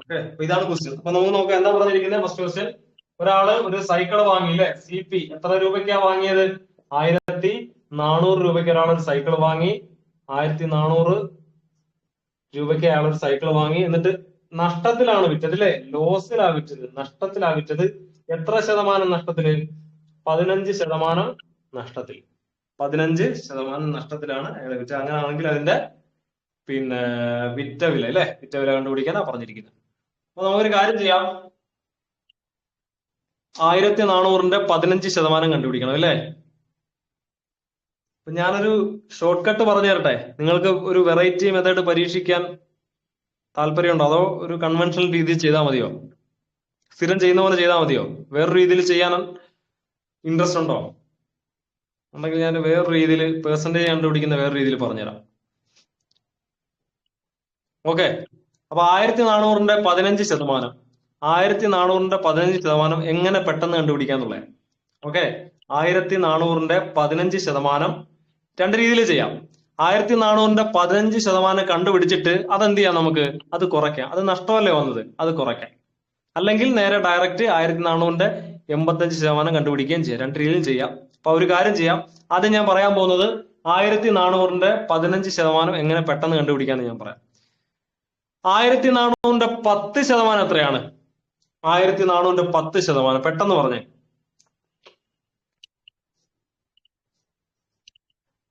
Speaker 1: Okay, അപ്പൊ ഇതാണ് ക്വസ്റ്റ്യൻ. അപ്പൊ നമുക്ക് നോക്കാം എന്താ പറഞ്ഞിരിക്കുന്നത്. ഫസ്റ്റ് ക്വസ്റ്റ്യൻ, ഒരാള് ഒരു സൈക്കിൾ വാങ്ങി അല്ലെ, സി പി എത്ര രൂപയ്ക്കാ വാങ്ങിയത്? 1,400 രൂപയ്ക്ക് ഒരാൾ ഒരു സൈക്കിൾ വാങ്ങി. 1,400 രൂപയ്ക്ക് അയാൾ ഒരു സൈക്കിൾ വാങ്ങി, എന്നിട്ട് നഷ്ടത്തിലാണ് വിറ്റത് അല്ലെ, ലോസിലാ വിറ്റത്, നഷ്ടത്തിലാ വിറ്റത്. എത്ര ശതമാനം നഷ്ടത്തില്? 15% നഷ്ടത്തിൽ. 15% നഷ്ടത്തിലാണ് അയാൾ വിറ്റത്. അങ്ങനെയാണെങ്കിൽ അതിന്റെ പിന്നെ വിറ്റ വില അല്ലെ, വിറ്റ വില കണ്ടുപിടിക്കാനാ പറഞ്ഞിരിക്കുന്നത്. അപ്പൊ നമുക്കൊരു കാര്യം ചെയ്യാം, 1,400ന്റെ 15% കണ്ടുപിടിക്കണം അല്ലെ. അപ്പൊ ഞാനൊരു ഷോർട്ട് കട്ട് പറഞ്ഞു തരട്ടെ. നിങ്ങൾക്ക് ഒരു വെറൈറ്റി മെത്തേഡ് പരീക്ഷിക്കാൻ താല്പര്യമുണ്ടോ, അതോ ഒരു കൺവെൻഷണൽ രീതിയിൽ ചെയ്താൽ മതിയോ? സ്ഥിരം ചെയ്യുന്ന പോലെ ചെയ്താൽ മതിയോ? വേറൊരു രീതിയിൽ ചെയ്യാൻ ഇൻട്രസ്റ്റ് ഉണ്ടോ? ഉണ്ടെങ്കിൽ ഞാൻ വേറൊരു രീതിയിൽ പെർസെന്റേജ് കണ്ടുപിടിക്കുന്ന വേറെ രീതിയിൽ പറഞ്ഞുതരാം. ഓക്കെ, അപ്പൊ 1400ന്റെ 15%, 1400ന്റെ 15% എങ്ങനെ പെട്ടെന്ന് കണ്ടുപിടിക്കാന്നുള്ളത്. ഓക്കെ, 1400ന്റെ 15% രണ്ട് രീതിയിൽ ചെയ്യാം. 1400ന്റെ 15% കണ്ടുപിടിച്ചിട്ട് അതെന്ത് ചെയ്യാം, നമുക്ക് അത് കുറയ്ക്കാം. അത് നഷ്ടമല്ലേ വന്നത്, അത് കുറയ്ക്കാം. അല്ലെങ്കിൽ നേരെ ഡയറക്റ്റ് 1400ന്റെ 85% കണ്ടുപിടിക്കുകയും ചെയ്യാം. രണ്ട് രീതിയിലും ചെയ്യാം. അപ്പൊ ഒരു കാര്യം ചെയ്യാം, അത് ഞാൻ പറയാൻ പോകുന്നത് 1400ന്റെ 15% എങ്ങനെ പെട്ടെന്ന് കണ്ടുപിടിക്കാന്ന് ഞാൻ പറയാം. 1400ന്റെ 10% എത്രയാണ്? 1400ന്റെ 10% പെട്ടെന്ന് പറഞ്ഞേ.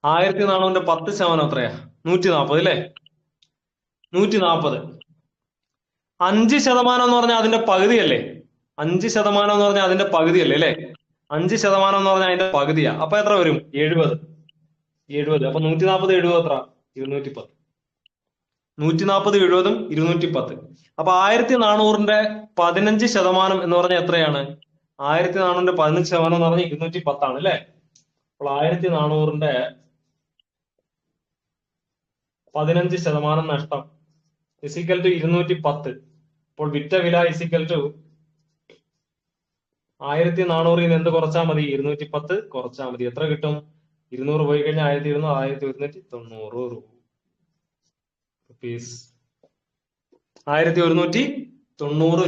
Speaker 1: 1400ന്റെ 10% എത്രയാ? 140 അല്ലേ? 140. 5% എന്ന് പറഞ്ഞാൽ അതിന്റെ പകുതിയല്ലേ? 5% എന്ന് പറഞ്ഞാൽ അതിന്റെ പകുതിയല്ലേ അല്ലേ? 5% എന്ന് പറഞ്ഞാൽ അതിന്റെ പകുതിയാ. അപ്പൊ എത്ര വരും? 70. 70. അപ്പൊ 140 70 എത്ര? 210. 140 70 210. അപ്പൊ 1400ന്റെ 15% എന്ന് പറഞ്ഞാൽ എത്രയാണ്? 1400ന്റെ 15% എന്ന് പറഞ്ഞാൽ 210 ആണ് അല്ലെ? അപ്പോൾ 1400ന്റെ 15% നഷ്ടം ഇസിക്കൽ ടു 210. അപ്പോൾ വിറ്റ വില ഇസിക്കൽ ടു 1400 എന്ത് കുറച്ചാൽ മതി? 210 കുറച്ചാൽ മതി. എത്ര കിട്ടും? 200 പോയി കഴിഞ്ഞാൽ 1190 റുപ്പീസ്. 1190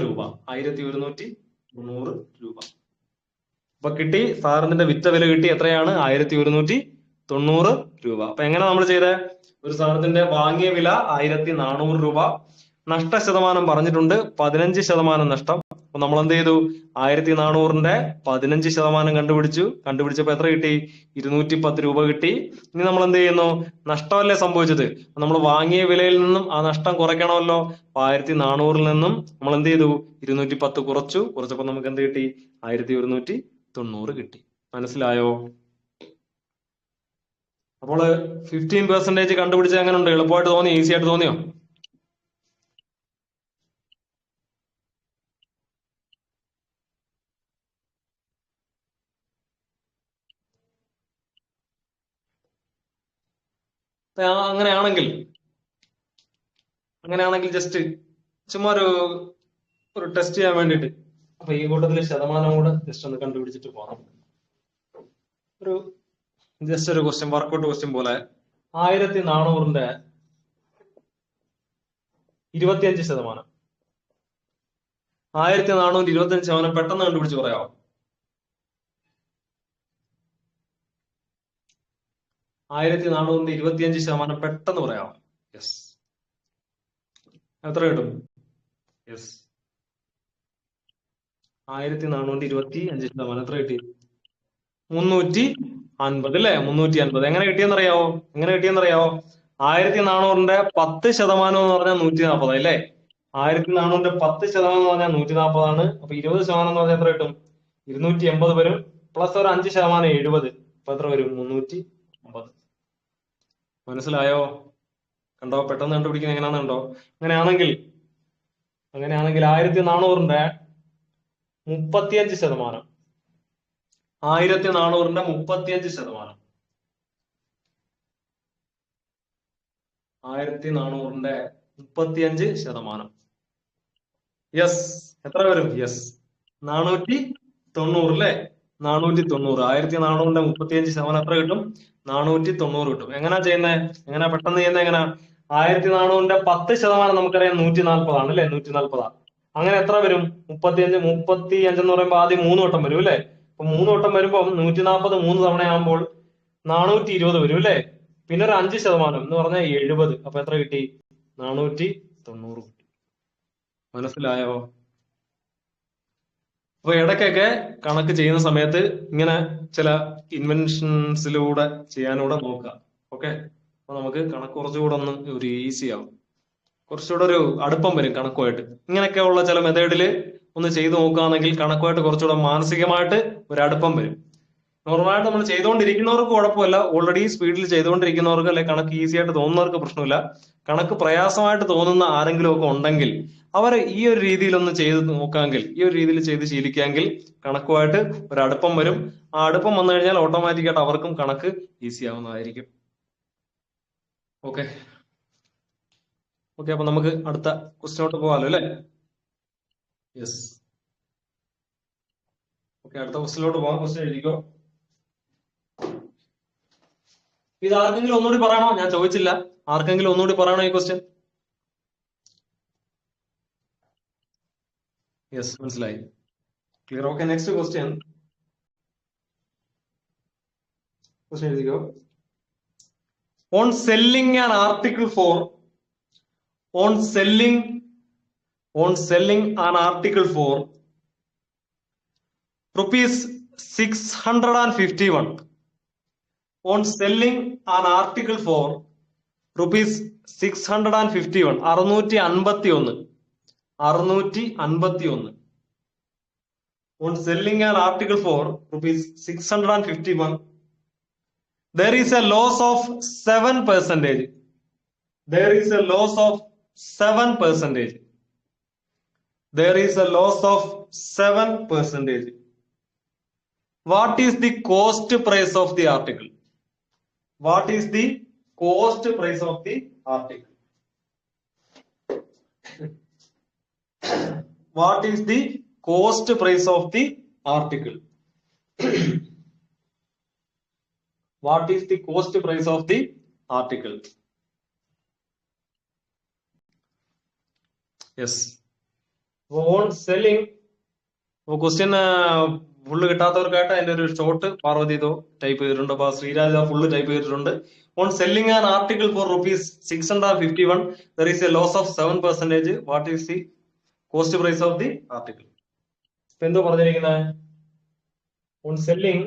Speaker 1: രൂപ. 1190 രൂപ. അപ്പൊ കിട്ടി, സാറിന്റെ വിറ്റ വില കിട്ടി. എത്രയാണ്? 1190 രൂപ. അപ്പൊ എങ്ങനെ നമ്മൾ ചെയ്തേ? ഒരു സാധനത്തിന്റെ വാങ്ങിയ വില 1400 രൂപ, നഷ്ടശതമാനം പറഞ്ഞിട്ടുണ്ട് 15% നഷ്ടം. അപ്പൊ നമ്മൾ എന്ത് ചെയ്തു? 1400ന്റെ 15% കണ്ടുപിടിച്ചപ്പോ എത്ര കിട്ടി? 210 രൂപ കിട്ടി. ഇനി നമ്മൾ എന്ത് ചെയ്യുന്നു? നഷ്ടമല്ലേ സംഭവിച്ചത്, നമ്മൾ വാങ്ങിയ വിലയിൽ നിന്നും ആ നഷ്ടം കുറയ്ക്കണമല്ലോ. 1400 നിന്നും നമ്മൾ എന്ത് ചെയ്തു? 210 കുറച്ചപ്പോ നമുക്ക് എന്ത് കിട്ടി? 1190 കിട്ടി. മനസ്സിലായോ? അപ്പോൾ 15% കണ്ടുപിടിച്ചത് എങ്ങനെയുണ്ട്? എളുപ്പമായിട്ട് തോന്നി? ഈസി ആയിട്ട് തോന്നിയോ? അങ്ങനെയാണെങ്കിൽ ജസ്റ്റ് ചുമ്മാ ഒരു ടെസ്റ്റ് ചെയ്യാൻ വേണ്ടിട്ട്, അപ്പൊ ഈ കൂട്ടത്തിൽ ശതമാനം കൂടെ ജസ്റ്റ് ഒന്ന് കണ്ടുപിടിച്ചിട്ട് പോകാം. ജസ്റ്റ് ഒരു ക്വസ്റ്റ്യൻ, വർക്കൗട്ട് ക്വസ്റ്റ്യൻ പോലെ. 1400ന്റെ 25%, 1425% പെട്ടെന്ന് കണ്ടുപിടിച്ച് പറയാമോ? 1425% പെട്ടെന്ന് പറയാമോ? യെസ്. എത്ര കിട്ടും? യെസ്, 1425% എത്ര കിട്ടി? 350 അല്ലെ? 350. എങ്ങനെ കിട്ടിയെന്നറിയാവോ? 1400ന്റെ 10% എന്ന് പറഞ്ഞാൽ 140 അല്ലേ? 1400ന്റെ 10% എന്ന് പറഞ്ഞാൽ 140 ആണ്. അപ്പൊ 20% എന്ന് പറഞ്ഞാൽ എത്ര കിട്ടും? 280 വരും. പ്ലസ് ഒരു 5% 70. അപ്പൊ എത്ര വരും? 350. മനസ്സിലായോ? കണ്ടോ? പെട്ടെന്ന് കണ്ടുപിടിക്കുന്നത് എങ്ങനെയാണെന്നുണ്ടോ? അങ്ങനെയാണെങ്കിൽ 1400ന്റെ 35%, 1400ന്റെ 35%, 1400ന്റെ 35%. യെസ്, എത്ര വരും? യെസ്, 490 അല്ലേ? 490. 1400ന്റെ 35% എത്ര കിട്ടും? 490 കിട്ടും. എങ്ങനെയാ ചെയ്യുന്നത്? എങ്ങനെയാ പെട്ടെന്ന് ചെയ്യുന്നത്? എങ്ങനെയാ? 1400ന്റെ 10% നമുക്കറിയാം 140 ആണ് അല്ലെ? 140. അങ്ങനെ എത്ര വരും? 35 എന്ന് പറയുമ്പോൾ ആദ്യം 3 വട്ടം വരും അല്ലെ? അപ്പൊ 3 വട്ടം വരുമ്പോൾ 140 3 തവണ ആകുമ്പോൾ 420 വരും അല്ലെ? പിന്നെ ഒരു 5% എന്ന് പറഞ്ഞാൽ 70. അപ്പൊ എത്ര കിട്ടി? 490 കിട്ടി. മനസ്സിലായോ? അപ്പൊ ഇടയ്ക്കൊക്കെ കണക്ക് ചെയ്യുന്ന സമയത്ത് ഇങ്ങനെ ചില ഇൻവെൻഷൻസിലൂടെ ചെയ്യാനൂടെ നോക്കുക. ഓക്കെ, അപ്പൊ നമുക്ക് കണക്ക് കുറച്ചുകൂടെ ഒന്ന് ഒരു ഈസി ആവും, കുറച്ചുകൂടെ ഒരു അടുപ്പം വരും കണക്കുമായിട്ട്. ഇങ്ങനെയൊക്കെ ഉള്ള ചില മെത്തേഡിൽ ഒന്ന് ചെയ്തു നോക്കുകയാണെങ്കിൽ കണക്കുമായിട്ട് കുറച്ചുകൂടെ മാനസികമായിട്ട് ഒരു അടുപ്പം വരും. നോർമലായിട്ട് നമ്മൾ ചെയ്തുകൊണ്ടിരിക്കുന്നവർക്ക് കുഴപ്പമില്ല, ഓൾറെഡി സ്പീഡിൽ ചെയ്തുകൊണ്ടിരിക്കുന്നവർക്ക് അല്ലെ കണക്ക് ഈസി ആയിട്ട് തോന്നുന്നവർക്ക് പ്രശ്നമില്ല. കണക്ക് പ്രയാസമായിട്ട് തോന്നുന്ന ആരെങ്കിലും ഒക്കെ ഉണ്ടെങ്കിൽ അവർ ഈ ഒരു രീതിയിൽ ഒന്ന് ചെയ്ത് നോക്കാമെങ്കിൽ, ഈ ഒരു രീതിയിൽ ചെയ്ത് ശീലിക്കാമെങ്കിൽ കണക്കുമായിട്ട് ഒരു അടുപ്പം വരും. ആ അടുപ്പം വന്നു കഴിഞ്ഞാൽ ഓട്ടോമാറ്റിക്കായിട്ട് അവർക്കും കണക്ക് ഈസി ആവുന്നതായിരിക്കും. ഓക്കെ ഓക്കെ അപ്പൊ നമുക്ക് അടുത്ത ക്വസ്റ്റിനോട്ട് പോകാമല്ലോ അല്ലെ? യെസ്. ഓക്കെ, അടുത്ത ക്വസ്റ്റിനോട്ട് പോകാം. ക്വസ്റ്റ്യൻ എഴുതിക്കോ. ഇത് ആർക്കെങ്കിലും ഒന്നുകൂടി പറയണോ? ഞാൻ ചോദിച്ചില്ല. ആർക്കെങ്കിലും ഒന്നുകൂടി പറയണോ ഈ ക്വസ്റ്റ്യൻ? യെസ്, മനസ്സിലായി. Clear. Okay, next question. Question എഴുതിക്കോ. On selling an article for on selling an article for rupees 651. On selling an article for rupees 651. 651. On selling an article for rupees 651, there is a loss of 7%. There is a loss of 7%. There is a loss of 7%. What is the cost price of the article? What is the cost price of the article? What is the cost price of the article? What is the cost price of the article? Yes. On selling, question full കിട്ടാത്തവർക്കായിട്ട് അതിന്റെ ഒരു ഷോർട്ട് പാർവതിതോ ടൈപ്പ് ചെയ്തിട്ടുണ്ട്. അപ്പൊ ശ്രീരാജ ഫുള്ള് ടൈപ്പ് ചെയ്തിട്ടുണ്ട്. ഓൺ സെല്ലിംഗ് ആൻ ആർട്ടിക്കിൾ ഫോർ rupees 651, there is a loss of 7%. What is the cost price of the article? ഇപ്പൊ എന്തോ പറഞ്ഞിരിക്കുന്നത്? On selling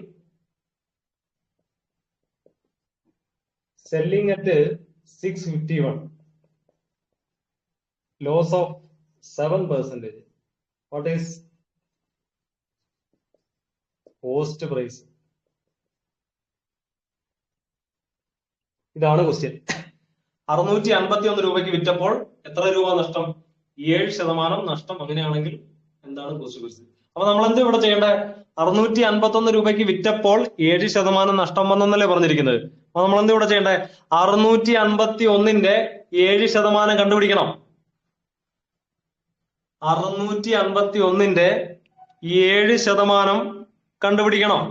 Speaker 1: at 651, loss of 7%. What is cost price? ഇതാണ് ക്വസ്റ്റ്യൻ. 651 രൂപയ്ക്ക് വിറ്റപ്പോൾ എത്ര രൂപ നഷ്ടം? 7% നഷ്ടം. അങ്ങനെയാണെങ്കിൽ എന്താണ് കോസ്റ്റ് പ്രൈസ്? അപ്പൊ നമ്മൾ എന്ത് ഇവിടെ ചെയ്യേണ്ടത്? 651 രൂപയ്ക്ക് വിറ്റപ്പോൾ 7% നഷ്ടം വന്നെന്നല്ലേ പറഞ്ഞിരിക്കുന്നത്. അപ്പൊ നമ്മൾ എന്ത് ഇവിടെ ചെയ്യേണ്ടത്? 651ന്റെ 7% കണ്ടുപിടിക്കണം. 651ന്റെ 7% കണ്ടുപിടിക്കണം.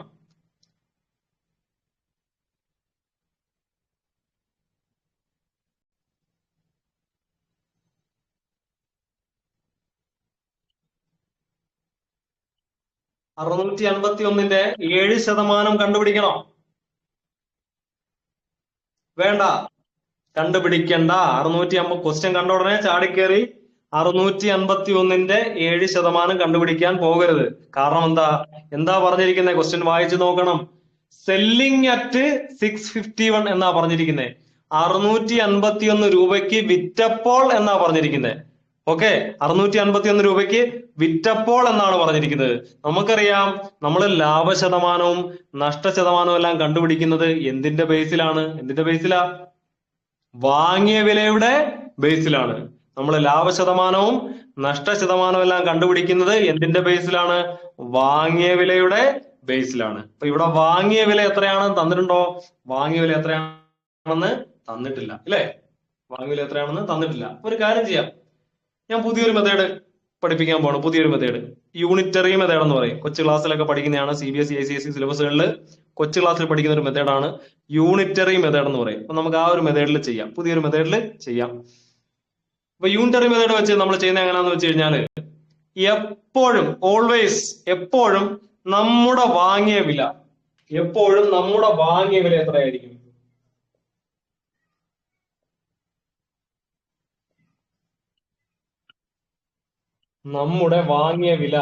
Speaker 1: അറുന്നൂറ്റി 7% കണ്ടുപിടിക്കണം. വേണ്ട, കണ്ടുപിടിക്കണ്ട. 650 ക്വസ്റ്റ്യൻ കണ്ട ഉടനെ ചാടിക്കേറി 651ന്റെ 7% കണ്ടുപിടിക്കാൻ പോകരുത്. കാരണം എന്താ പറഞ്ഞിരിക്കുന്നത്? ക്വസ്റ്റ്യൻ വായിച്ചു നോക്കണം. സെല്ലിംഗ് അറ്റ് 651 എന്നാ പറഞ്ഞിരിക്കുന്നത്. 651 രൂപയ്ക്ക് വിറ്റപ്പോൾ എന്നാ പറഞ്ഞിരിക്കുന്നത്. ഓക്കെ, 651 രൂപയ്ക്ക് വിറ്റപ്പോൾ എന്നാണ് പറഞ്ഞിരിക്കുന്നത്. നമുക്കറിയാം, നമ്മൾ ലാഭശതമാനവും നഷ്ടശതമാനവും എല്ലാം കണ്ടുപിടിക്കുന്നത് എന്തിന്റെ ബേസിലാണ്? എന്തിന്റെ ബേസിലാ? വാങ്ങിയ വിലയുടെ ബേസിലാണ്. നമ്മൾ ലാഭശതമാനവും നഷ്ടശതമാനവും എല്ലാം കണ്ടുപിടിക്കുന്നത് എന്തിന്റെ ബേസിലാണ്? വാങ്ങിയ വിലയുടെ ബേസിലാണ്. അപ്പൊ ഇവിടെ വാങ്ങിയ വില എത്രയാണെന്ന് തന്നിട്ടുണ്ടോ? വാങ്ങിയ വില എത്രയാണെന്ന് തന്നിട്ടില്ല, അല്ലേ? വാങ്ങിയ വില എത്രയാണെന്ന് തന്നിട്ടില്ല. ഒരു കാര്യം ചെയ്യാം, ഞാൻ പുതിയൊരു മെത്തേഡ് പഠിപ്പിക്കാൻ പോകണം. പുതിയൊരു മെത്തേഡ്, യൂണിറ്ററി മെത്തേഡ് എന്ന് പറയും. കൊച്ചു ക്ലാസ്സിലൊക്കെ പഠിക്കുന്നതാണ്. CBSE ICSE സിലബസുകളിൽ കൊച്ചു ക്ലാസ്സിൽ പഠിക്കുന്ന ഒരു മെത്തേഡാണ് യൂണിറ്ററി മെത്തേഡ് എന്ന് പറയും. അപ്പൊ നമുക്ക് ആ ഒരു മെത്തേഡിൽ ചെയ്യാം, പുതിയൊരു മെത്തേഡിൽ ചെയ്യാം. അപ്പൊ യൂണിറ്ററി മെത്തേഡ് വെച്ച് നമ്മൾ ചെയ്യുന്നത് എങ്ങനെയാന്ന് വെച്ച് കഴിഞ്ഞാല്, എപ്പോഴും എപ്പോഴും നമ്മുടെ വാങ്ങിയ വില എത്രയായിരിക്കും? നമ്മുടെ വാങ്ങിയ വില,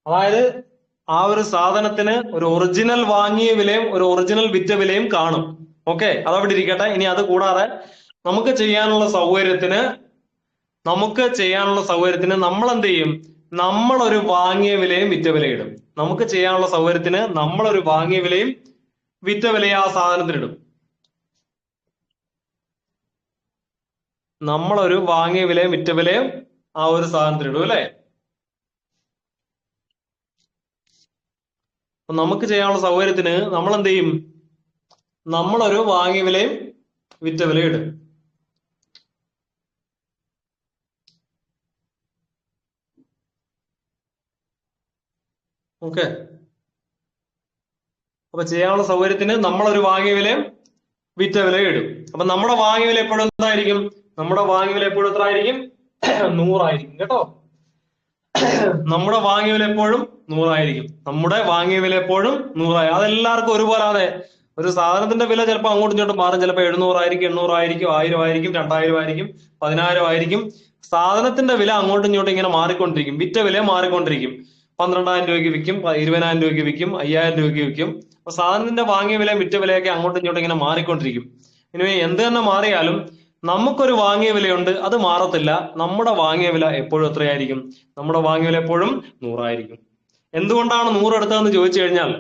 Speaker 1: അതായത് ആ ഒരു സാധനത്തിന് ഒരു ഒറിജിനൽ വാങ്ങിയ വിലയും ഒരു ഒറിജിനൽ വിറ്റ വിലയും കാണും. ഓക്കെ, അതവിടെ ഇരിക്കട്ടെ. ഇനി അത് കൂടാതെ നമുക്ക് ചെയ്യാനുള്ള സൗകര്യത്തിന് നമ്മൾ എന്ത് ചെയ്യും? നമ്മളൊരു വാങ്ങിയ വിലയും വിറ്റ വിലയും ഇടും. നമുക്ക് ചെയ്യാനുള്ള സൗകര്യത്തിന് നമ്മളൊരു വാങ്ങിയ വിലയും വിറ്റ വിലയും ആ സാധനത്തിനിടും. നമ്മളൊരു വാങ്ങിയ വിലയും വിറ്റ വിലയും ആ ഒരു സാധനത്തിലിടും അല്ലെ. അപ്പൊ നമുക്ക് ചെയ്യാനുള്ള സൗകര്യത്തിന് നമ്മൾ എന്ത് ചെയ്യും? നമ്മളൊരു വാങ്ങിയ വിലയും വിറ്റ വിലയും ഇടും. ഓക്കെ. അപ്പൊ ചെയ്യാനുള്ള സൗകര്യത്തിന് നമ്മളൊരു വാങ്ങിയ വിലയും വിറ്റ വിലയും ഇടും. അപ്പൊ നമ്മുടെ വാങ്ങിയ വില എപ്പോഴും എന്തായിരിക്കും? നമ്മുടെ വാങ്ങിയ വില എപ്പോഴും എത്ര ആയിരിക്കും? 100 ആയിരിക്കും കേട്ടോ. നമ്മുടെ വാങ്ങിയ വില എപ്പോഴും 100 ആയിരിക്കും. നമ്മുടെ വാങ്ങിയ വില എപ്പോഴും 100 അതെല്ലാവർക്കും ഒരുപോലെ. അതെ, ഒരു സാധനത്തിന്റെ വില ചിലപ്പോൾ അങ്ങോട്ടും ഇങ്ങോട്ടും മാറും. ചിലപ്പോൾ 700 ആയിരിക്കും, 800 ആയിരിക്കും, 1000 ആയിരിക്കും, 2000 ആയിരിക്കും, 10000 ആയിരിക്കും. സാധനത്തിന്റെ വില അങ്ങോട്ടും ഇങ്ങോട്ടും ഇങ്ങനെ മാറിക്കൊണ്ടിരിക്കും. വിറ്റ വില മാറിക്കൊണ്ടിരിക്കും. 12000 രൂപയ്ക്ക് വിൽക്കും, 20000 രൂപയ്ക്ക് വിൽക്കും, 5000 രൂപയ്ക്ക് വിൽക്കും. അപ്പൊ സാധനത്തിന്റെ വാങ്ങിയ വില വിറ്റ വിലയൊക്കെ അങ്ങോട്ടും ഇങ്ങോട്ടും ഇങ്ങനെ മാറിക്കൊണ്ടിരിക്കും. ഇനി എന്ത് തന്നെ മാറിയാലും നമുക്കൊരു വാങ്ങിയ വിലയുണ്ട്, അത് മാറത്തില്ല. നമ്മുടെ വാങ്ങിയ വില എപ്പോഴും എത്രയായിരിക്കും? നമ്മുടെ വാങ്ങിയ വില എപ്പോഴും 100 ആയിരിക്കും. എന്തുകൊണ്ടാണ് 100 എടുത്തതെന്ന് ചോദിച്ചു കഴിഞ്ഞാൽ,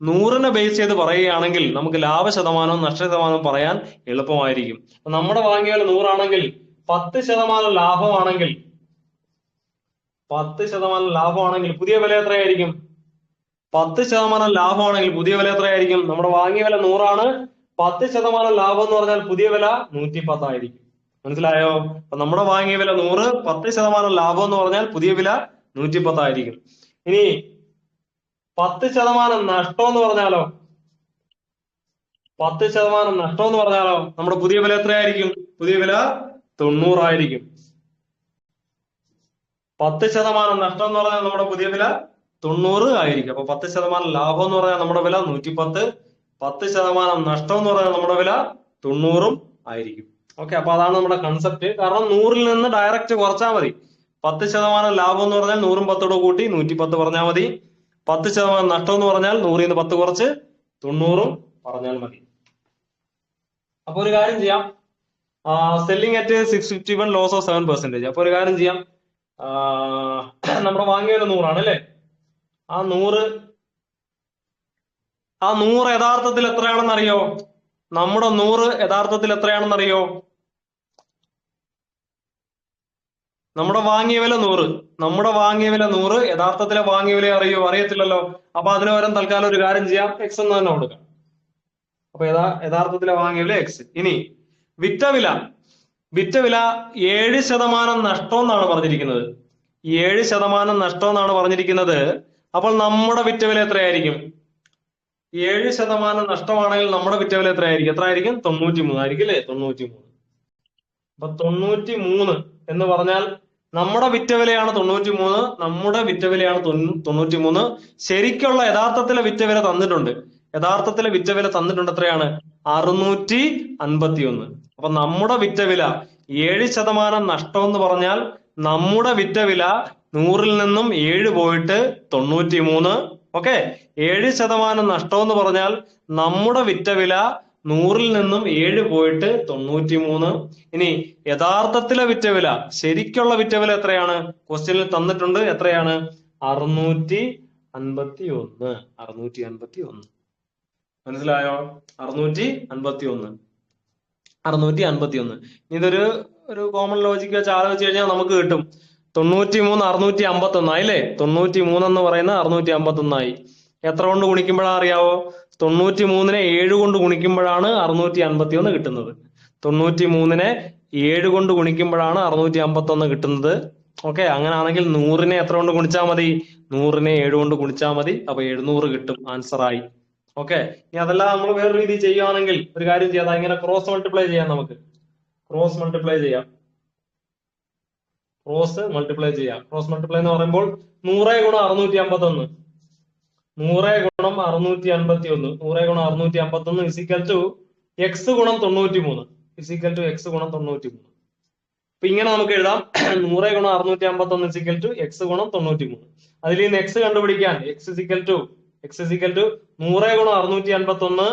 Speaker 1: 100നെ ബേസ് ചെയ്ത് പറയുകയാണെങ്കിൽ നമുക്ക് ലാഭ ശതമാനവും നഷ്ട ശതമാനവും പറയാൻ എളുപ്പമായിരിക്കും. നമ്മുടെ വാങ്ങിയ വില 100 ആണെങ്കിൽ 10% ലാഭമാണെങ്കിൽ 10% ലാഭമാണെങ്കിൽ പുതിയ വില എത്രയായിരിക്കും? 10% ലാഭമാണെങ്കിൽ പുതിയ വില എത്രയായിരിക്കും? നമ്മുടെ വാങ്ങിയ വില 100 ആണ്. 10% ലാഭം എന്ന് പറഞ്ഞാൽ പുതിയ വില 110 ആയിരിക്കും. മനസ്സിലായോ? അപ്പൊ നമ്മുടെ വാങ്ങിയ വില 100, 10% ലാഭം എന്ന് പറഞ്ഞാൽ പുതിയ വില 110 ആയിരിക്കും. ഇനി 10% നഷ്ടം എന്ന് പറഞ്ഞാലോ? 10% നഷ്ടം എന്ന് പറഞ്ഞാലോ നമ്മുടെ പുതിയ വില എത്രയായിരിക്കും? പുതിയ വില 90 ആയിരിക്കും. 10% നഷ്ടം എന്ന് പറഞ്ഞാൽ നമ്മുടെ പുതിയ വില 90 ആയിരിക്കും. അപ്പൊ 10% ലാഭം എന്ന് പറഞ്ഞാൽ നമ്മുടെ വില 110, 10% നഷ്ടം എന്ന് പറഞ്ഞാൽ നമ്മുടെ വില 90 ആയിരിക്കും. ഓക്കെ. അപ്പൊ അതാണ് നമ്മുടെ കൺസെപ്റ്റ്. കാരണം 100ൽ നിന്ന് ഡയറക്റ്റ് കുറച്ചാൽ മതി. 10% ലാഭം എന്ന് പറഞ്ഞാൽ 100ഉം 10 കൂട്ടി 110 പറഞ്ഞാൽ മതി. 10% നഷ്ടം എന്ന് പറഞ്ഞാൽ 100ൽ നിന്ന് 10 കുറച്ച് 90 പറഞ്ഞാൽ മതി. അപ്പൊ ഒരു കാര്യം ചെയ്യാം. Selling at 651, loss of 7%. അപ്പൊ ഒരു കാര്യം ചെയ്യാം. നമ്മുടെ വാങ്ങിയ വില 100 ആണ് അല്ലെ? ആ 100 യഥാർത്ഥത്തിൽ എത്രയാണെന്ന് അറിയോ? നമ്മുടെ 100 യഥാർത്ഥത്തിൽ എത്രയാണെന്ന് അറിയോ? നമ്മുടെ വാങ്ങിയ വില 100. നമ്മുടെ വാങ്ങിയ വില 100. യഥാർത്ഥത്തിലെ വാങ്ങിയ വില അറിയോ? അറിയത്തില്ലല്ലോ. അപ്പൊ അതിന് പകരം തൽക്കാലം ഒരു കാര്യം ചെയ്യാം, എക്സ് എന്ന് തന്നെ കൊടുക്കാം. അപ്പൊ യഥാർത്ഥത്തിലെ വാങ്ങിയ വില എക്സ്. ഇനി വിറ്റ വില 7% നഷ്ടം എന്നാണ് പറഞ്ഞിരിക്കുന്നത്. 7% നഷ്ടം എന്നാണ് പറഞ്ഞിരിക്കുന്നത്. അപ്പോൾ നമ്മുടെ വിറ്റ വില എത്രയായിരിക്കും? 7% നഷ്ടമാണെങ്കിൽ നമ്മുടെ വിറ്റ വില എത്രയായിരിക്കും? 93 ആയിരിക്കും അല്ലെ? 93. അപ്പൊ 93 എന്ന് പറഞ്ഞാൽ നമ്മുടെ വിറ്റ വിലയാണ് 93. നമ്മുടെ വിറ്റ വിലയാണ് 93. ശരിക്കുള്ള യഥാർത്ഥത്തിലെ വിറ്റ വില തന്നിട്ടുണ്ട്. യഥാർത്ഥത്തിലെ വിറ്റ വില തന്നിട്ടുണ്ട്. എത്രയാണ്? 651. അപ്പൊ നമ്മുടെ വിറ്റ വില 7% നഷ്ടം എന്ന് പറഞ്ഞാൽ നമ്മുടെ വിറ്റ വില 100ൽ നിന്നും 7 പോയിട്ട് 93. ഓക്കെ. 7% നഷ്ടം എന്ന് പറഞ്ഞാൽ നമ്മുടെ വിറ്റ വില 100ൽ നിന്നും 7 പോയിട്ട് 93. ഇനി യഥാർത്ഥത്തിലെ വിറ്റ വില, ശരിക്കുള്ള വിറ്റ വില എത്രയാണ്? ക്വസ്റ്റ്യനിൽ തന്നിട്ടുണ്ട്. എത്രയാണ്? 651. 651. മനസ്സിലായോ? 651. ഇതൊരു കോമൺ ലോജിക്ക് വെച്ച് ആലോചിച്ച് കഴിഞ്ഞാൽ നമുക്ക് കിട്ടും. 93 651 ആയില്ലേ? 93 എന്ന് പറയുന്ന 651 ആയി. എത്ര കൊണ്ട് ഗുണിക്കുമ്പോഴാണ് അറിയാവോ? 93നെ 7 കൊണ്ട് ഗുണിക്കുമ്പോഴാണ് 651 കിട്ടുന്നത്. 93നെ 7 കൊണ്ട് ഗുണിക്കുമ്പോഴാണ് 651 കിട്ടുന്നത്. ഓക്കെ. അങ്ങനെയാണെങ്കിൽ 100നെ എത്ര കൊണ്ട് ഗുണിച്ചാൽ മതി? 100നെ 7 കൊണ്ട് ഗുണിച്ചാൽ മതി. അപ്പൊ 700 കിട്ടും. ആൻസർ ആയി. ഓക്കെ. ഇനി അതല്ല നമ്മൾ വേറെ രീതി ചെയ്യുകയാണെങ്കിൽ ഒരു കാര്യം ചെയ്യാം. ഇങ്ങനെ ക്രോസ് മൾട്ടിപ്ലൈ ചെയ്യാം. നമുക്ക് ക്രോസ് മൾട്ടിപ്ലൈ ചെയ്യാം. ക്രോസ് മൾട്ടിപ്ലൈ എന്ന് പറയുമ്പോൾ 100 ഗുണം 651. 100 ഗുണം 651. 100 ഗുണം 651 ഇസിക്കൽ ടു എക്സ് ഗുണം 93. എക്സ് ഗുണം 93. അപ്പൊ ഇങ്ങനെ നമുക്ക് എഴുതാം. 100 ഗുണം 651 ഇസിക്കൽ ടു എക്സ് ഗുണം 93. അതിൽ നിന്ന് എക്സ് കണ്ടുപിടിക്കാൻ എക്സ് ഇസിക്കൽ ടു 100 ഗുണം 651.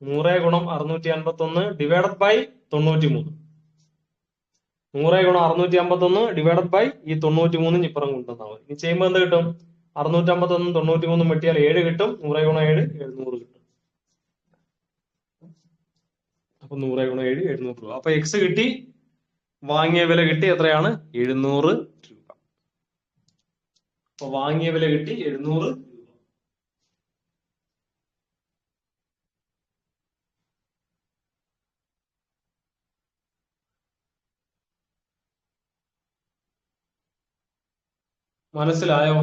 Speaker 1: 100 ഗുണം 651 ഡിവൈഡഡ് ബൈ 93. 100 ഗുണം 651 ഡിവൈഡഡ് ബൈ ഈ 93 ഇപ്പുറം കൊണ്ടുവന്നാൽ മതി. ഇനി ചെയ്യുമ്പോൾ എന്ത് കിട്ടും? 651 93 വെട്ടിയാൽ 7 കിട്ടും. 100 ഗുണം 7 700 കിട്ടും. അപ്പൊ 100 ഗുണം 7 700 രൂപ. അപ്പൊ എക്സ് കിട്ടി. വാങ്ങിയ വില കിട്ടി എത്രയാണ്? 700 രൂപ. അപ്പൊ വാങ്ങിയ വില കിട്ടി 700 രൂപ. മനസ്സിലായോ?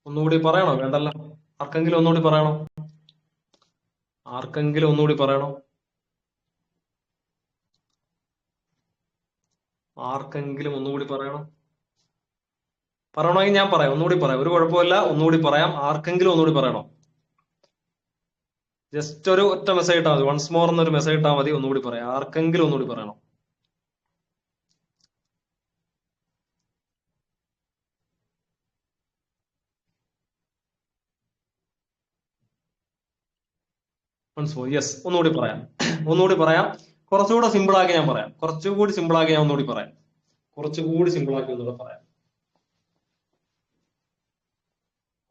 Speaker 1: ഒന്നുകൂടി പറയണോ? വേണ്ടല്ലോ. ആർക്കെങ്കിലും ഒന്നുകൂടി പറയണോ? ആർക്കെങ്കിലും ഒന്നുകൂടി പറയണോ? ആർക്കെങ്കിലും ഒന്നുകൂടി പറയണോ? പറയണമെങ്കിൽ ഞാൻ പറയാം, ഒന്നുകൂടി പറയാം, ഒരു കുഴപ്പമില്ല, ഒന്നുകൂടി പറയാം. ആർക്കെങ്കിലും ഒന്നുകൂടി പറയണോ? ജസ്റ്റ് ഒരു ഒറ്റ മെസ്സേജ് ഇട്ടാൽ മതി, വൺസ് മോർ എന്നൊരു മെസ്സേജ് ഇട്ടാൽ മതി. ഒന്നുകൂടി പറയാം. ആർക്കെങ്കിലും ഒന്നുകൂടി പറയണോ? വൺസ് മോർ, യെസ്, ഒന്നുകൂടി പറയാം. ഒന്നുകൂടി പറയാം. കുറച്ചുകൂടെ സിമ്പിൾ ആക്കി ഞാൻ പറയാം. കുറച്ചുകൂടി സിമ്പിൾ ആക്കി ഞാൻ ഒന്നുകൂടി പറയാം. കുറച്ചുകൂടി സിമ്പിൾ ആക്കി ഒന്നുകൂടെ പറയാം.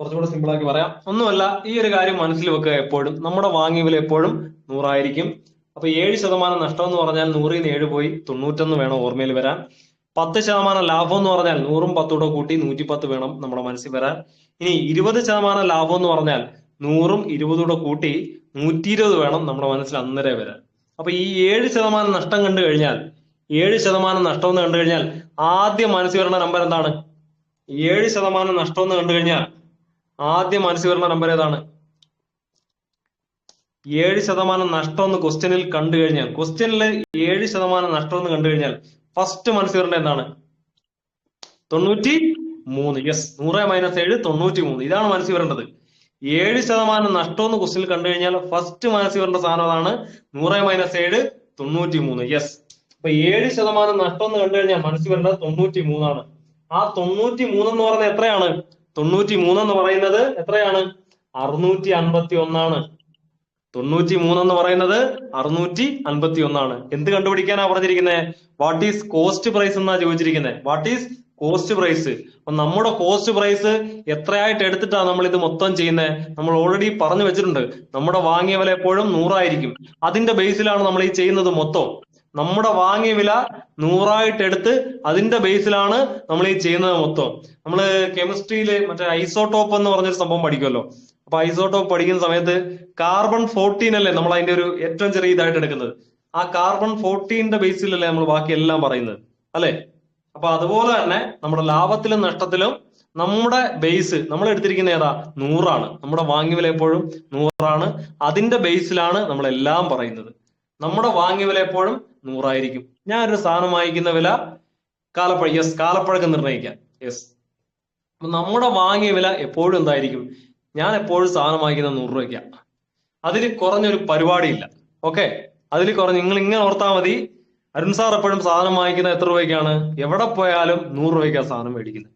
Speaker 1: കുറച്ചുകൂടെ സിമ്പിൾ ആക്കി പറയാം. ഒന്നുമല്ല, ഈ ഒരു കാര്യം മനസ്സിൽ വെക്കുക. എപ്പോഴും നമ്മുടെ വാങ്ങിയ വില എപ്പോഴും 100 ആയിരിക്കും. അപ്പൊ 7% നഷ്ടം എന്ന് പറഞ്ഞാൽ 100ൽ നിന്ന് 7 പോയി 91 വേണം ഓർമ്മയിൽ വരാൻ. 10% ലാഭം എന്ന് പറഞ്ഞാൽ 100ഉം 10 കൂട്ടി 110 വേണം നമ്മുടെ മനസ്സിൽ വരാൻ. ഇനി 20% ലാഭം എന്ന് പറഞ്ഞാൽ 100ഉം 20 കൂട്ടി 120 വേണം നമ്മുടെ മനസ്സിൽ അന്നേരം വരാൻ. അപ്പൊ ഈ 7% നഷ്ടം കണ്ടു കഴിഞ്ഞാൽ, 7% നഷ്ടം എന്ന് കണ്ടു കഴിഞ്ഞാൽ ആദ്യം മനസ്സിൽ വരുന്ന നമ്പർ എന്താണ്? 7% നഷ്ടം എന്ന് കണ്ടു കഴിഞ്ഞാൽ ആദ്യം മനസ്സിൽ വരുന്ന നമ്പർ ഏതാണ്? 7% നഷ്ടം എന്ന് ക്വസ്റ്റ്യനിൽ കണ്ടു കഴിഞ്ഞാൽ, ക്വസ്റ്റ്യനിൽ 7% നഷ്ടം എന്ന് കണ്ടു കഴിഞ്ഞാൽ ഫസ്റ്റ് മനസ്സിൽ വരേണ്ട എന്താണ്? 93. യെസ്, 100 - 7 93. ഇതാണ് മനസ്സിൽ വരേണ്ടത്. 7% നഷ്ടം എന്ന് ക്വസ്റ്റ്യനിൽ കണ്ടു കഴിഞ്ഞാൽ ഫസ്റ്റ് മനസ്സിൽ വരേണ്ട സാധനം അതാണ്. 100 - 7 93. യെസ്. അപ്പൊ 7% നഷ്ടം എന്ന് കണ്ടു കഴിഞ്ഞാൽ മനസ്സിൽ വരേണ്ടത് 93 ആണ്. ആ 93 എന്ന് പറയുന്നത് എത്രയാണ്? 93 എന്ന് പറയുന്നത് എത്രയാണ്? 651 ആണ്. 93 എന്ന് പറയുന്നത് 651 ആണ്. എന്ത് കണ്ടുപിടിക്കാനാ പറഞ്ഞിരിക്കുന്നത്? വാട്ട് ഈസ് കോസ്റ്റ് പ്രൈസ് എന്നാ ചോദിച്ചിരിക്കുന്നത്. What is cost price. അപ്പൊ നമ്മുടെ കോസ്റ്റ് പ്രൈസ് എത്രയായിട്ട് എടുത്തിട്ടാണ് നമ്മൾ ഇത് മൊത്തം ചെയ്യുന്നത്? നമ്മൾ ഓൾറെഡി പറഞ്ഞു വെച്ചിട്ടുണ്ട്. നമ്മുടെ വാങ്ങിയ വില എപ്പോഴും 100 ആയിരിക്കും. അതിന്റെ ബേസിലാണ് നമ്മൾ ഈ ചെയ്യുന്നത് മൊത്തം. നമ്മുടെ വാങ്ങിയ വില 100 ആയിട്ട് എടുത്ത് അതിന്റെ ബേസിലാണ് നമ്മൾ ഈ ചെയ്യുന്നത് മൊത്തം. നമ്മള് കെമിസ്ട്രിയിൽ മറ്റേ ഐസോടോപ്പ് എന്ന് പറഞ്ഞൊരു സംഭവം പഠിക്കുമല്ലോ. അപ്പൊ ഐസോടോപ്പ് പഠിക്കുന്ന സമയത്ത് കാർബൺ 14 അല്ലേ നമ്മൾ അതിന്റെ ഒരു ഏറ്റവും ചെറിയ ഇതായിട്ട് എടുക്കുന്നത്. ആ കാർബൺ 14ന്റെ ബേസിലല്ലേ നമ്മൾ ബാക്കി എല്ലാം പറയുന്നത്, അല്ലെ? അപ്പൊ അതുപോലെ തന്നെ നമ്മുടെ ലാഭത്തിലും നഷ്ടത്തിലും നമ്മുടെ ബേസ് നമ്മൾ എടുത്തിരിക്കുന്ന ഏതാ? 100 ആണ്. നമ്മുടെ വാങ്ങിയ വില എപ്പോഴും 100 ആണ്. അതിന്റെ ബേസിലാണ് നമ്മൾ എല്ലാം പറയുന്നത്. നമ്മുടെ വാങ്ങിയ വില എപ്പോഴും 100 ആയിരിക്കും. ഞാൻ ഒരു സാധനം വാങ്ങിക്കുന്ന വില യെസ്, കാലപ്പഴക്കം നിർണ്ണയിക്കാം. യെസ്. അപ്പൊ നമ്മുടെ വാങ്ങിയ വില എപ്പോഴും എന്തായിരിക്കും? ഞാൻ എപ്പോഴും സാധനം വാങ്ങിക്കുന്നത് 100 രൂപയ്ക്കാണ്. അതിൽ കുറഞ്ഞൊരു പരിപാടിയില്ല. ഓക്കെ, അതിൽ കുറഞ്ഞ് നിങ്ങൾ ഇങ്ങനെ ഓർത്താൽ മതി. അരുൺ സാർ എപ്പോഴും സാധനം വാങ്ങിക്കുന്നത് എത്ര രൂപയ്ക്കാണ്? എവിടെ പോയാലും 100 രൂപയ്ക്കാണ് സാധനം മേടിക്കുന്നത്.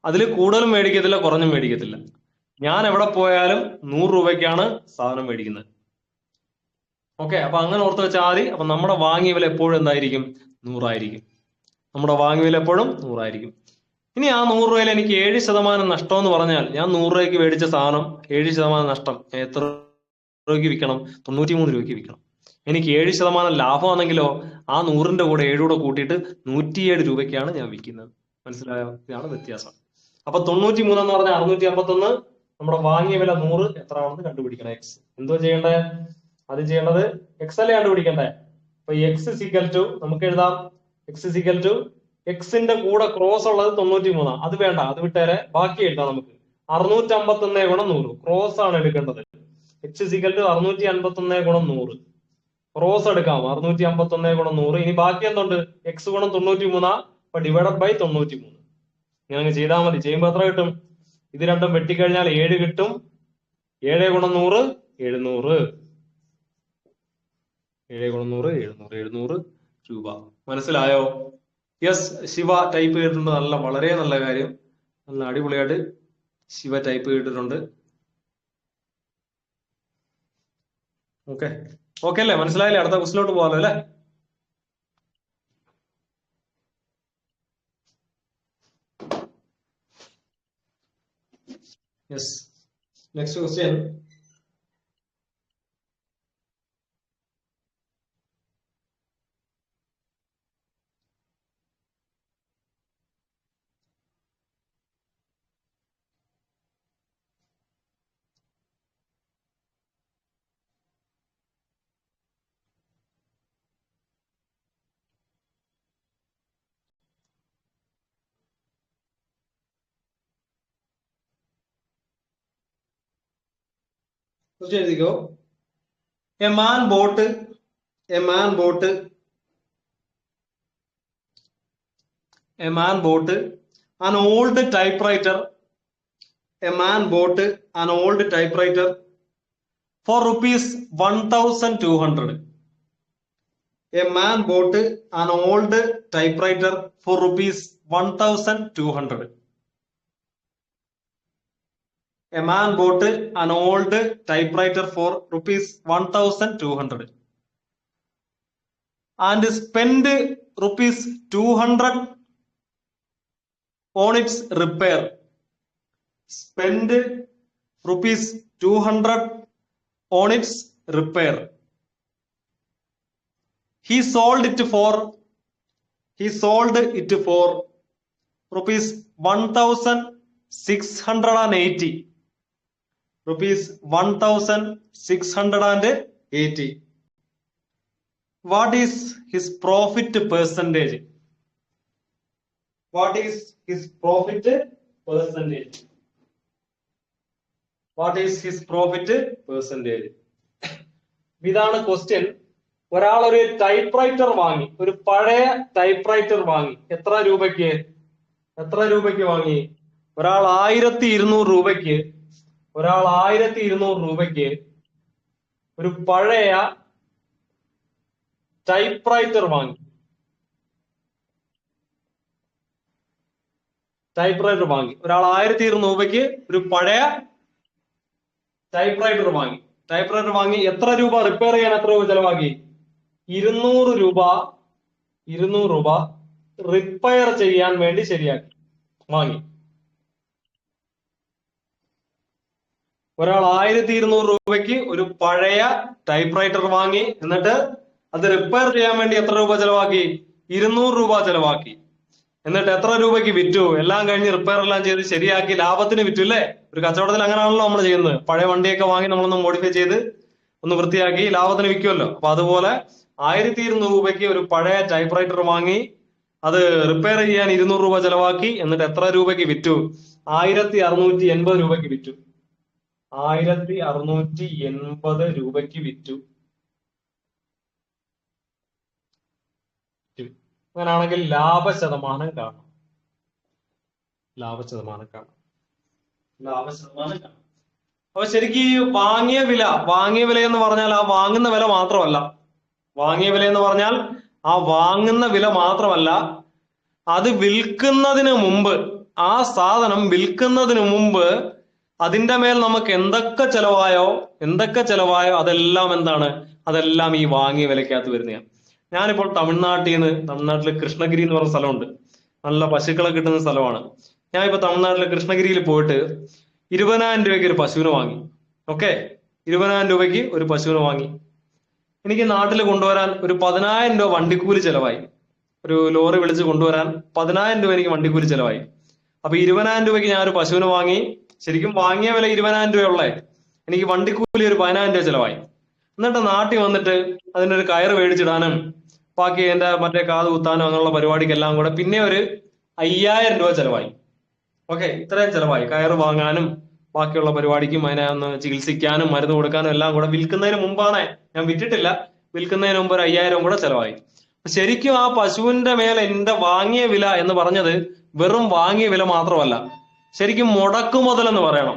Speaker 1: അതിൽ കൂടുതലും മേടിക്കത്തില്ല, കുറഞ്ഞും മേടിക്കത്തില്ല. ഞാൻ എവിടെ പോയാലും 100 രൂപയ്ക്കാണ് സാധനം മേടിക്കുന്നത്. ഓക്കെ, അപ്പൊ അങ്ങനെ ഓർത്ത് വെച്ചാൽ മതി. അപ്പൊ നമ്മുടെ വാങ്ങിയ വില എപ്പോഴും എന്തായിരിക്കും? 100 ആയിരിക്കും. നമ്മുടെ വാങ്ങിയ വില എപ്പോഴും 100 ആയിരിക്കും. ഇനി ആ 100 രൂപയിൽ എനിക്ക് 7% നഷ്ടം എന്ന് പറഞ്ഞാൽ, ഞാൻ 100 രൂപയ്ക്ക് മേടിച്ച സാധനം 7% നഷ്ടം, എത്ര രൂപയ്ക്ക് വിൽക്കണം? 93 രൂപയ്ക്ക് വിൽക്കണം. എനിക്ക് 7% ലാഭമാണെങ്കിലോ ആ 100ന്റെ കൂടെ 7 കൂടെ കൂട്ടിയിട്ട് 107 രൂപയ്ക്കാണ് ഞാൻ വിൽക്കുന്നത്. മനസ്സിലായോ? ഇതാണ് വ്യത്യാസം. അപ്പൊ 93 എന്ന് പറഞ്ഞാൽ 651. നമ്മുടെ വാങ്ങിയ വില 100 എത്ര ആണെന്ന് കണ്ടുപിടിക്കണം. എക്സ് എന്തോ ചെയ്യണ്ടേ? അത് ചെയ്യേണ്ടത് എക്സ് അല്ലേ കണ്ടുപിടിക്കണ്ടേ? അപ്പൊ എക്സ് ഇസിക്കൽ ടു നമുക്ക് എഴുതാം. എക്സ് ഇസിക്കൽ ടു എക്സിന്റെ കൂടെ ക്രോസ് ഉള്ളത് 93. അത് വേണ്ട, അത് വിട്ടേരെ. ബാക്കി എഴുതാം നമുക്ക്. 651 ഗുണം 100 ക്രോസ് ആണ് എടുക്കേണ്ടത്. എക്സ് ഇസിക്കൽ ടു 651 ഗുണം 100 ക്രോസ് എടുക്കാം. 651 ഗുണം 100. ഇനി ബാക്കി എന്തുണ്ട്? എക്സ് ഗുണം 93. അപ്പൊ ഡിവൈഡഡ് ബൈ 93. ഇങ്ങനെ ചെയ്താൽ മതി. ചെയ്യുമ്പോ എത്ര കിട്ടും? ഇത് രണ്ടും വെട്ടിക്കഴിഞ്ഞാൽ 7 കിട്ടും. 7 ഗുണം 100 700. 7 ഗുണം 100 700 രൂപ. മനസ്സിലായോ? യെസ്, ശിവ ടൈപ്പ് ചെയ്തിട്ടുണ്ട്. നല്ല, വളരെ നല്ല കാര്യം. നല്ല അടിപൊളിയായിട്ട് ശിവ ടൈപ്പ് ചെയ്തിട്ടുണ്ട്. ഓക്കെ, ഓക്കെ അല്ലേ? മനസ്സിലായില്ലേ? അടുത്ത ക്വസ്റ്റിലോട്ട് പോകാമല്ലോ അല്ലേ? യെസ്. Next question. ക്വസ്റ്റ്യൻ എഴുതിക്കോ. A man bought a man bought an old typewriter. A man bought an old typewriter for rupees 1,200. A man bought an old typewriter for rupees 1,200. A man bought an old typewriter for rupees 1,200 and spent rupees 200 on its repair. Spend rupees 200 on its repair. He sold it for rupees 1,680. Rupees 1,680. What is his profit percentage? What is his profit percentage? What is his profit percentage? ഇതാണ് ക്വസ്റ്റ്യൻ. ഒരാൾ ഒരു ടൈപ്പ്റൈറ്റർ വാങ്ങി, ഒരു പഴയ ടൈപ്പ്റൈറ്റർ വാങ്ങി. എത്ര രൂപയ്ക്ക് വാങ്ങി? ഒരാൾ 1,200 രൂപയ്ക്ക് ഒരു പഴയ ടൈപ്പ്റൈറ്റർ വാങ്ങി. ഒരാൾ 1,200 രൂപയ്ക്ക് ഒരു പഴയ ടൈപ്പ്റൈറ്റർ വാങ്ങി. എത്ര രൂപ റിപ്പയർ ചെയ്യാൻ എത്ര രൂപ ചെലവാക്കി? 200 രൂപ റിപ്പയർ ചെയ്യാൻ വേണ്ടി ശരിയാക്കി വാങ്ങി. ഒരാൾ 1,200 രൂപയ്ക്ക് ഒരു പഴയ ടൈപ്പ്റൈറ്റർ വാങ്ങി. എന്നിട്ട് അത് റിപ്പയർ ചെയ്യാൻ വേണ്ടി എത്ര രൂപ ചെലവാക്കി? 200 രൂപ ചെലവാക്കി. എന്നിട്ട് എത്ര രൂപയ്ക്ക് വിറ്റു? എല്ലാം കഴിഞ്ഞ് റിപ്പയർ എല്ലാം ചെയ്ത് ശരിയാക്കി ലാഭത്തിന് വിറ്റു അല്ലേ? ഒരു കച്ചവടത്തിൽ അങ്ങനെയാണല്ലോ നമ്മൾ ചെയ്യുന്നത്. പഴയ വണ്ടിയൊക്കെ വാങ്ങി നമ്മളൊന്ന് മോഡിഫൈ ചെയ്ത് ഒന്ന് വൃത്തിയാക്കി ലാഭത്തിന് വിൽക്കുമല്ലോ. അപ്പൊ അതുപോലെ 1,200 രൂപയ്ക്ക് ഒരു പഴയ ടൈപ്പ്റൈറ്റർ വാങ്ങി, അത് റിപ്പയർ ചെയ്യാൻ 200 രൂപ ചെലവാക്കി. എന്നിട്ട് എത്ര രൂപയ്ക്ക് വിറ്റു? 1,680 രൂപയ്ക്ക് വിറ്റു. 1,680 രൂപയ്ക്ക് വിറ്റു. അങ്ങനാണെങ്കിൽ ലാഭശതമാനം കാണാം. അപ്പൊ ശരിക്കും വാങ്ങിയ വില എന്ന് പറഞ്ഞാൽ ആ വാങ്ങുന്ന വില മാത്രമല്ല. അത് വിൽക്കുന്നതിന് മുമ്പ്, ആ സാധനം വിൽക്കുന്നതിന് മുമ്പ് അതിന്റെ മേൽ നമുക്ക് എന്തൊക്കെ ചെലവായോ അതെല്ലാം എന്താണ്? അതെല്ലാം ഈ വാങ്ങിയ വിലക്കകത്ത് വരുന്നതാണ്. ഞാനിപ്പോൾ തമിഴ്നാട്ടിൽ കൃഷ്ണഗിരി എന്ന് പറഞ്ഞ സ്ഥലമുണ്ട്. നല്ല പശുക്കളെ കിട്ടുന്ന സ്ഥലമാണ്. ഞാനിപ്പോ തമിഴ്നാട്ടിലെ കൃഷ്ണഗിരിയിൽ പോയിട്ട് 20,000 രൂപയ്ക്ക് ഒരു പശുവിനെ വാങ്ങി. ഓക്കെ, 20,000 രൂപയ്ക്ക് ഒരു പശുവിനെ വാങ്ങി. എനിക്ക് നാട്ടിൽ കൊണ്ടുവരാൻ ഒരു 10,000 രൂപ വണ്ടിക്കൂലി ചെലവായി. ഒരു ലോറി വിളിച്ച് കൊണ്ടുവരാൻ 10,000 രൂപ എനിക്ക് വണ്ടിക്കൂലി ചെലവായി. അപ്പൊ 20,000 രൂപയ്ക്ക് ഞാൻ ഒരു പശുവിനെ വാങ്ങി. ശരിക്കും വാങ്ങിയ വില 20,000 രൂപയുള്ളേ, എനിക്ക് വണ്ടിക്കൂലി ഒരു 10,000 രൂപ ചെലവായി. എന്നിട്ട് നാട്ടിൽ വന്നിട്ട് അതിനൊരു കയറ് മേടിച്ചിടാനും ബാക്കി എന്റെ മറ്റേ കാത് കുത്താനും അങ്ങനെയുള്ള പരിപാടിക്കെല്ലാം കൂടെ പിന്നെ ഒരു 5,000 രൂപ ചെലവായി. ഓക്കെ, ഇത്രയും ചെലവായി. കയറ് വാങ്ങാനും ബാക്കിയുള്ള പരിപാടിക്കും അതിനെ ഒന്ന് ചികിത്സിക്കാനും മരുന്ന് കൊടുക്കാനും എല്ലാം കൂടെ വിൽക്കുന്നതിന് മുമ്പാണ്. ഞാൻ വിറ്റിട്ടില്ല, വിൽക്കുന്നതിന് മുമ്പ് ഒരു 5,000 കൂടെ ചെലവായി. ശരിക്കും ആ പശുവിന്റെ മേലെ എന്റെ വാങ്ങിയ വില എന്ന് പറഞ്ഞത് വെറും വാങ്ങിയ വില മാത്രമല്ല, ശരിക്കും മുടക്കുമുതൽ എന്ന് പറയണം.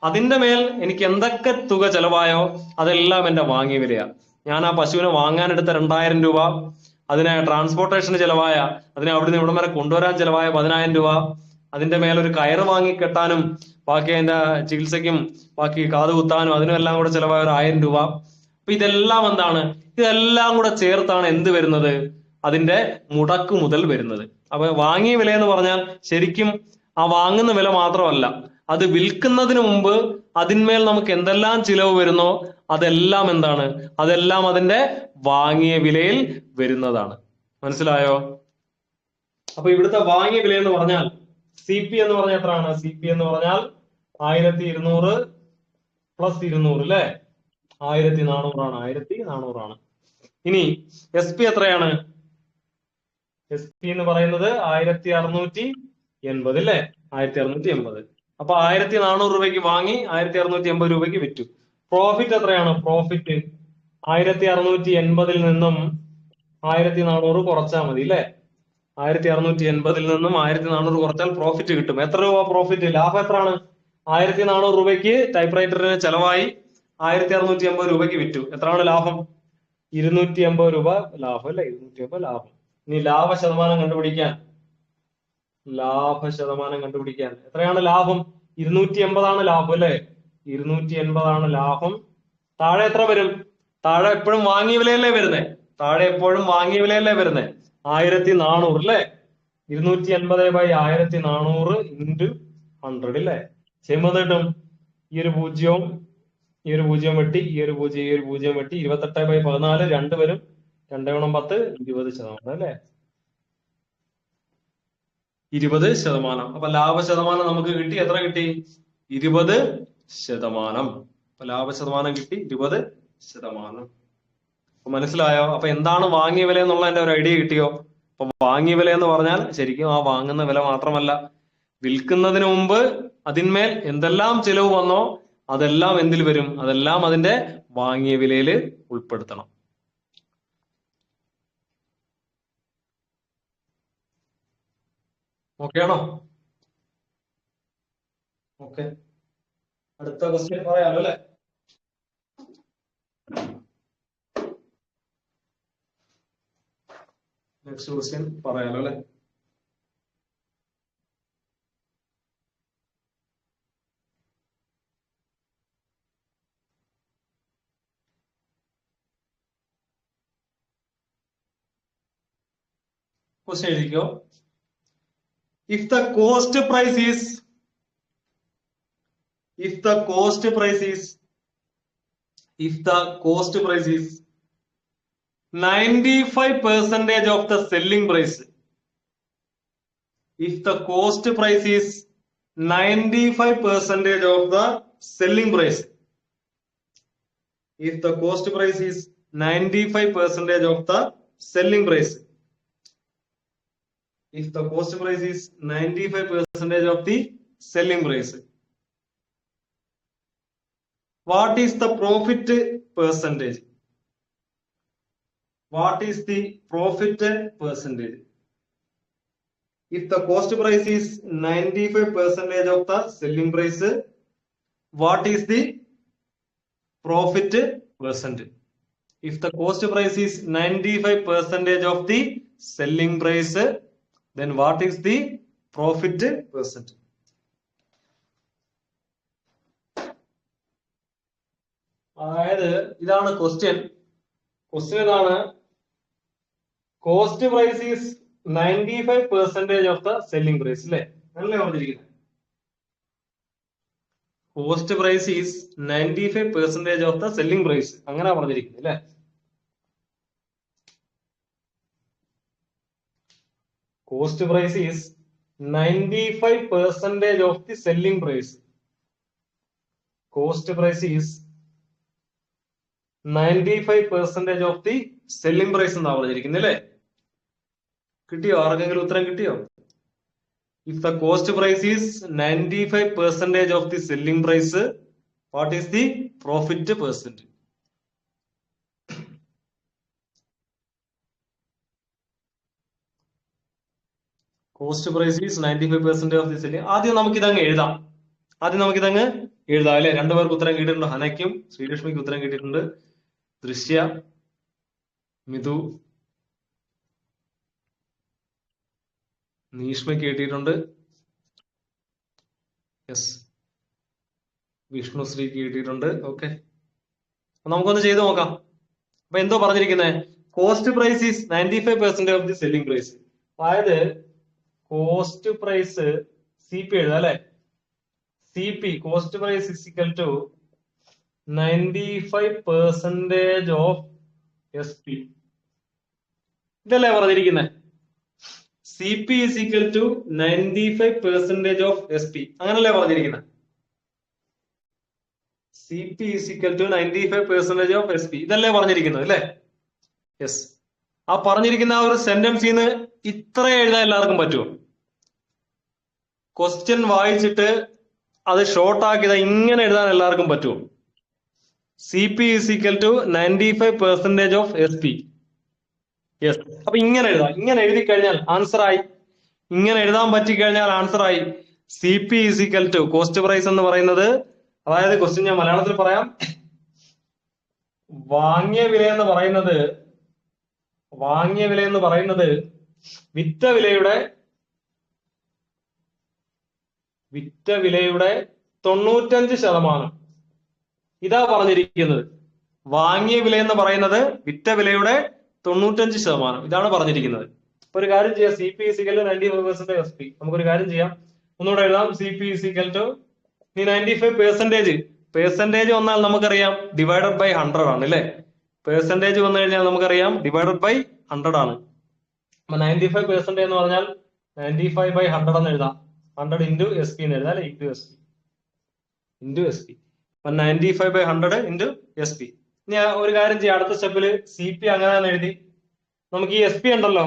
Speaker 1: അതിന്റെ മേൽ എനിക്ക് എന്തൊക്കെ തുക ചെലവായോ അതെല്ലാം എന്റെ വാങ്ങിയ വിലയാണ്. ഞാൻ ആ പശുവിനെ വാങ്ങാനെടുത്ത 2,000 രൂപ, അതിനെ ട്രാൻസ്പോർട്ടേഷന് ചെലവായ, അതിനെ അവിടുന്ന് ഇവിടം വരെ കൊണ്ടുവരാൻ ചെലവായ 10,000 രൂപ, അതിന്റെ മേലൊരു കയറ് വാങ്ങി കെട്ടാനും ബാക്കി അതിന്റെ ചികിത്സയ്ക്കും ബാക്കി കാത് കുത്താനും അതിനും എല്ലാം കൂടെ ചെലവായ ഒരു 1,000 രൂപ. അപ്പൊ ഇതെല്ലാം എന്താണ്? ഇതെല്ലാം കൂടെ ചേർത്താണ് എന്ത് വരുന്നത്? അതിന്റെ മുടക്ക് മുതൽ വരുന്നത്. അപ്പൊ വാങ്ങിയ വില എന്ന് പറഞ്ഞാൽ ശരിക്കും ആ വാങ്ങുന്ന വില മാത്രമല്ല, അത് വിൽക്കുന്നതിന് മുമ്പ് അതിന്മേൽ നമുക്ക് എന്തെല്ലാം ചിലവ് വരുന്നോ അതെല്ലാം എന്താണ്? അതെല്ലാം അതിന്റെ വാങ്ങിയ വിലയിൽ വരുന്നതാണ്. മനസ്സിലായോ? അപ്പൊ ഇവിടുത്തെ വാങ്ങിയ വില എന്ന് പറഞ്ഞാൽ CP എന്ന് പറഞ്ഞാൽ എത്രയാണ്? CP എന്ന് പറഞ്ഞാൽ 1200 പ്ലസ് 200 അല്ലെ, 1400 ആണ്. 1400 ആണ്. ഇനി SP എത്രയാണ്? SP എന്ന് പറയുന്നത് 1680 അല്ലെ, 1680. അപ്പൊ 1400 രൂപയ്ക്ക് വാങ്ങി 1680 രൂപയ്ക്ക് വിറ്റു. പ്രോഫിറ്റ് എത്രയാണ്? പ്രോഫിറ്റ് 1680 നിന്നും 1400 കുറച്ചാൽ മതി അല്ലെ. 1680 നിന്നും 1400 കുറച്ചാൽ പ്രോഫിറ്റ് കിട്ടും. എത്ര രൂപ പ്രോഫിറ്റ്? ലാഭം എത്രയാണ്? 1400 രൂപയ്ക്ക് ടൈപ്പ് റൈറ്ററിന് ചെലവായി 1680 രൂപയ്ക്ക് വിറ്റു. എത്രയാണ് ലാഭം? 280 രൂപ ലാഭം അല്ലെ, 280 ലാഭം. ഇനി ലാഭ ശതമാനം കണ്ടുപിടിക്കാൻ എത്രയാണ് ലാഭം? 280 ആണ് ലാഭം അല്ലെ, 280 ആണ് ലാഭം. താഴെ എത്ര വരും? താഴെ എപ്പോഴും വാങ്ങിയ വിലയല്ലേ വരുന്നേ, 1400 അല്ലെ. 280/1400 ഇൻറ്റു 100 അല്ലെ. ചെയ്യുമ്പോൾ കിട്ടും ഈ ഒരു പൂജ്യവും ഈ ഒരു പൂജ്യം വെട്ടി, ഈ ഒരു പൂജ്യം വെട്ടി, 28/14 2 വരും. 2 ഗുണം 10 20% അല്ലെ, 20%. അപ്പൊ ലാഭ ശതമാനം നമുക്ക് കിട്ടി. എത്ര കിട്ടി? 20%. അപ്പൊ ലാഭ ശതമാനം കിട്ടി 20%. മനസ്സിലായോ? അപ്പൊ എന്താണ് വാങ്ങിയ വില എന്നുള്ളതിന്റെ ഒരു ഐഡിയ കിട്ടിയോ? അപ്പൊ വാങ്ങിയ വില എന്ന് പറഞ്ഞാൽ ശരിക്കും ആ വാങ്ങുന്ന വില മാത്രമല്ല, വിൽക്കുന്നതിന് മുമ്പ് അതിന്മേൽ എന്തെല്ലാം ചിലവ് വന്നോ അതെല്ലാം എന്തിൽ വരും? അതെല്ലാം അതിന്റെ വാങ്ങിയ വിലയിൽ ഉൾപ്പെടുത്തണം. ഓക്കെ ആണോ? ഓക്കെ, അടുത്ത ക്വസ്റ്റ്യൻ പറയാലോ അല്ലെ. നെക്സ്റ്റ് ക്വസ്റ്റ്യൻ പറയാലോ അല്ലെ. ക്വസ്റ്റ്യൻ എഴുതിക്കോ. If the cost price is 95% of the selling price, if the cost price is 95% of the selling price, if the cost price is 95% of the selling price, if the cost price is 95% of the selling price, what is the profit percentage? What is the profit percentage? If the cost price is 95% of the selling price, what is the profit percentage? If the cost price is 95% of the selling price, then what is the profit percentage? അതായത് ഇതാണ് ക്വസ്റ്റ്യൻ. ഇതാണ് cost price is 95% of the selling price അല്ലെ, അല്ലേ പറഞ്ഞിരിക്കുന്നത്. Cost price is 95% of the selling price, അങ്ങനെ പറഞ്ഞിരിക്കുന്നത് അല്ലെ. Cost price is 95% of the selling price. Cost price is 95% of the selling price എന്നാ പറഞ്ഞിരിക്കുന്നത് അല്ലേ. കിട്ടിയോ? ആർക്കെങ്കിലും ഉത്തരം കിട്ടിയോ? If the cost price is 95% of the selling price, what is the profit percent? Cost price is 95% of the selling. ആദ്യം നമുക്കിതങ്ങ് എഴുതാം അല്ലെ. രണ്ടുപേർക്ക് ഉത്തരം കിട്ടിയിട്ടുണ്ട്. ഹനയ്ക്കും ശ്രീലക്ഷ്മിക്ക് ഉത്തരം കിട്ടിയിട്ടുണ്ട്. ദൃശ്യ, മിഥു, നീഷ്മയ്ക്ക് കിട്ടിയിട്ടുണ്ട്. യെസ്, വിഷ്ണുശ്രീക്ക് കിട്ടിയിട്ടുണ്ട്. ഓക്കെ, നമുക്കൊന്ന് ചെയ്ത് നോക്കാം. അപ്പൊ എന്തോ പറഞ്ഞിരിക്കുന്നത്? Cost price is 95% of the selling price. അതായത് കോസ്റ്റ് പ്രൈസ് CP എഴുതാം അല്ലെ. CP, cost price is equal to 95% of SP. ഇതല്ലേ പറഞ്ഞിരിക്കുന്നത്? CP is equal to 95% of SP. അങ്ങനല്ലേ പറഞ്ഞിരിക്കുന്നത്? CP is equal to 95% of SP. ഇതല്ലേ പറഞ്ഞിരിക്കുന്നത് അല്ലേ? യെസ്. ആ പറഞ്ഞിരിക്കുന്ന ആ ഒരു സെന്റൻസിൽ നിന്ന് ഇത്ര എഴുതാൻ എല്ലാവർക്കും പറ്റുമോ? ക്വസ്റ്റ്യൻ വായിച്ചിട്ട് അത് ഷോർട്ട് ആക്കിയത് ഇങ്ങനെ എഴുതാൻ എല്ലാവർക്കും പറ്റുമോ? CP is equal to 95% of SP. Yes. അപ്പൊ ഇങ്ങനെ എഴുതാം. ഇങ്ങനെ എഴുതി കഴിഞ്ഞാൽ ആൻസർ ആയി. ഇങ്ങനെ എഴുതാൻ പറ്റിക്കഴിഞ്ഞാൽ ആൻസർ ആയി. CP is equal to cost price എന്ന് പറയുന്നത്, അതായത് ക്വസ്റ്റ്യൻ ഞാൻ മലയാളത്തിൽ പറയാം. വാങ്ങിയ വില എന്ന് പറയുന്നത് വിറ്റ വിലയുടെ 95%. ഇതാ പറഞ്ഞിരിക്കുന്നത്. വാങ്ങിയ വില എന്ന് പറയുന്നത് വിറ്റ വിലയുടെ 95%. ഇതാണ് പറഞ്ഞിരിക്കുന്നത്. അപ്പൊ ഒരു കാര്യം ചെയ്യാം. CP is equal to 95% SP. നമുക്കൊരു കാര്യം ചെയ്യാം. ഒന്നുകൂടെ എഴുതാം. CP is equal to 95% വന്നാൽ നമുക്കറിയാം ഡിവൈഡഡ് ബൈ 100 ആണ് അല്ലെ? പെർസെന്റേജ് വന്നു കഴിഞ്ഞാൽ നമുക്കറിയാം ഡിവൈഡഡ് ബൈ 100 ആണ്. അപ്പൊ 95% എന്ന് പറഞ്ഞാൽ 95/100 എന്ന് എഴുതാം. 100 into SP എന്ന് എഴുതാം. into SP. 95/100 into SP. ഇനി ഒരു കാര്യം ചെയ്യാം. അടുത്ത സ്റ്റെപ്പിൽ CP അങ്ങനെ തന്നെ എഴുതി. നമുക്ക് ഈ SP ഉണ്ടല്ലോ,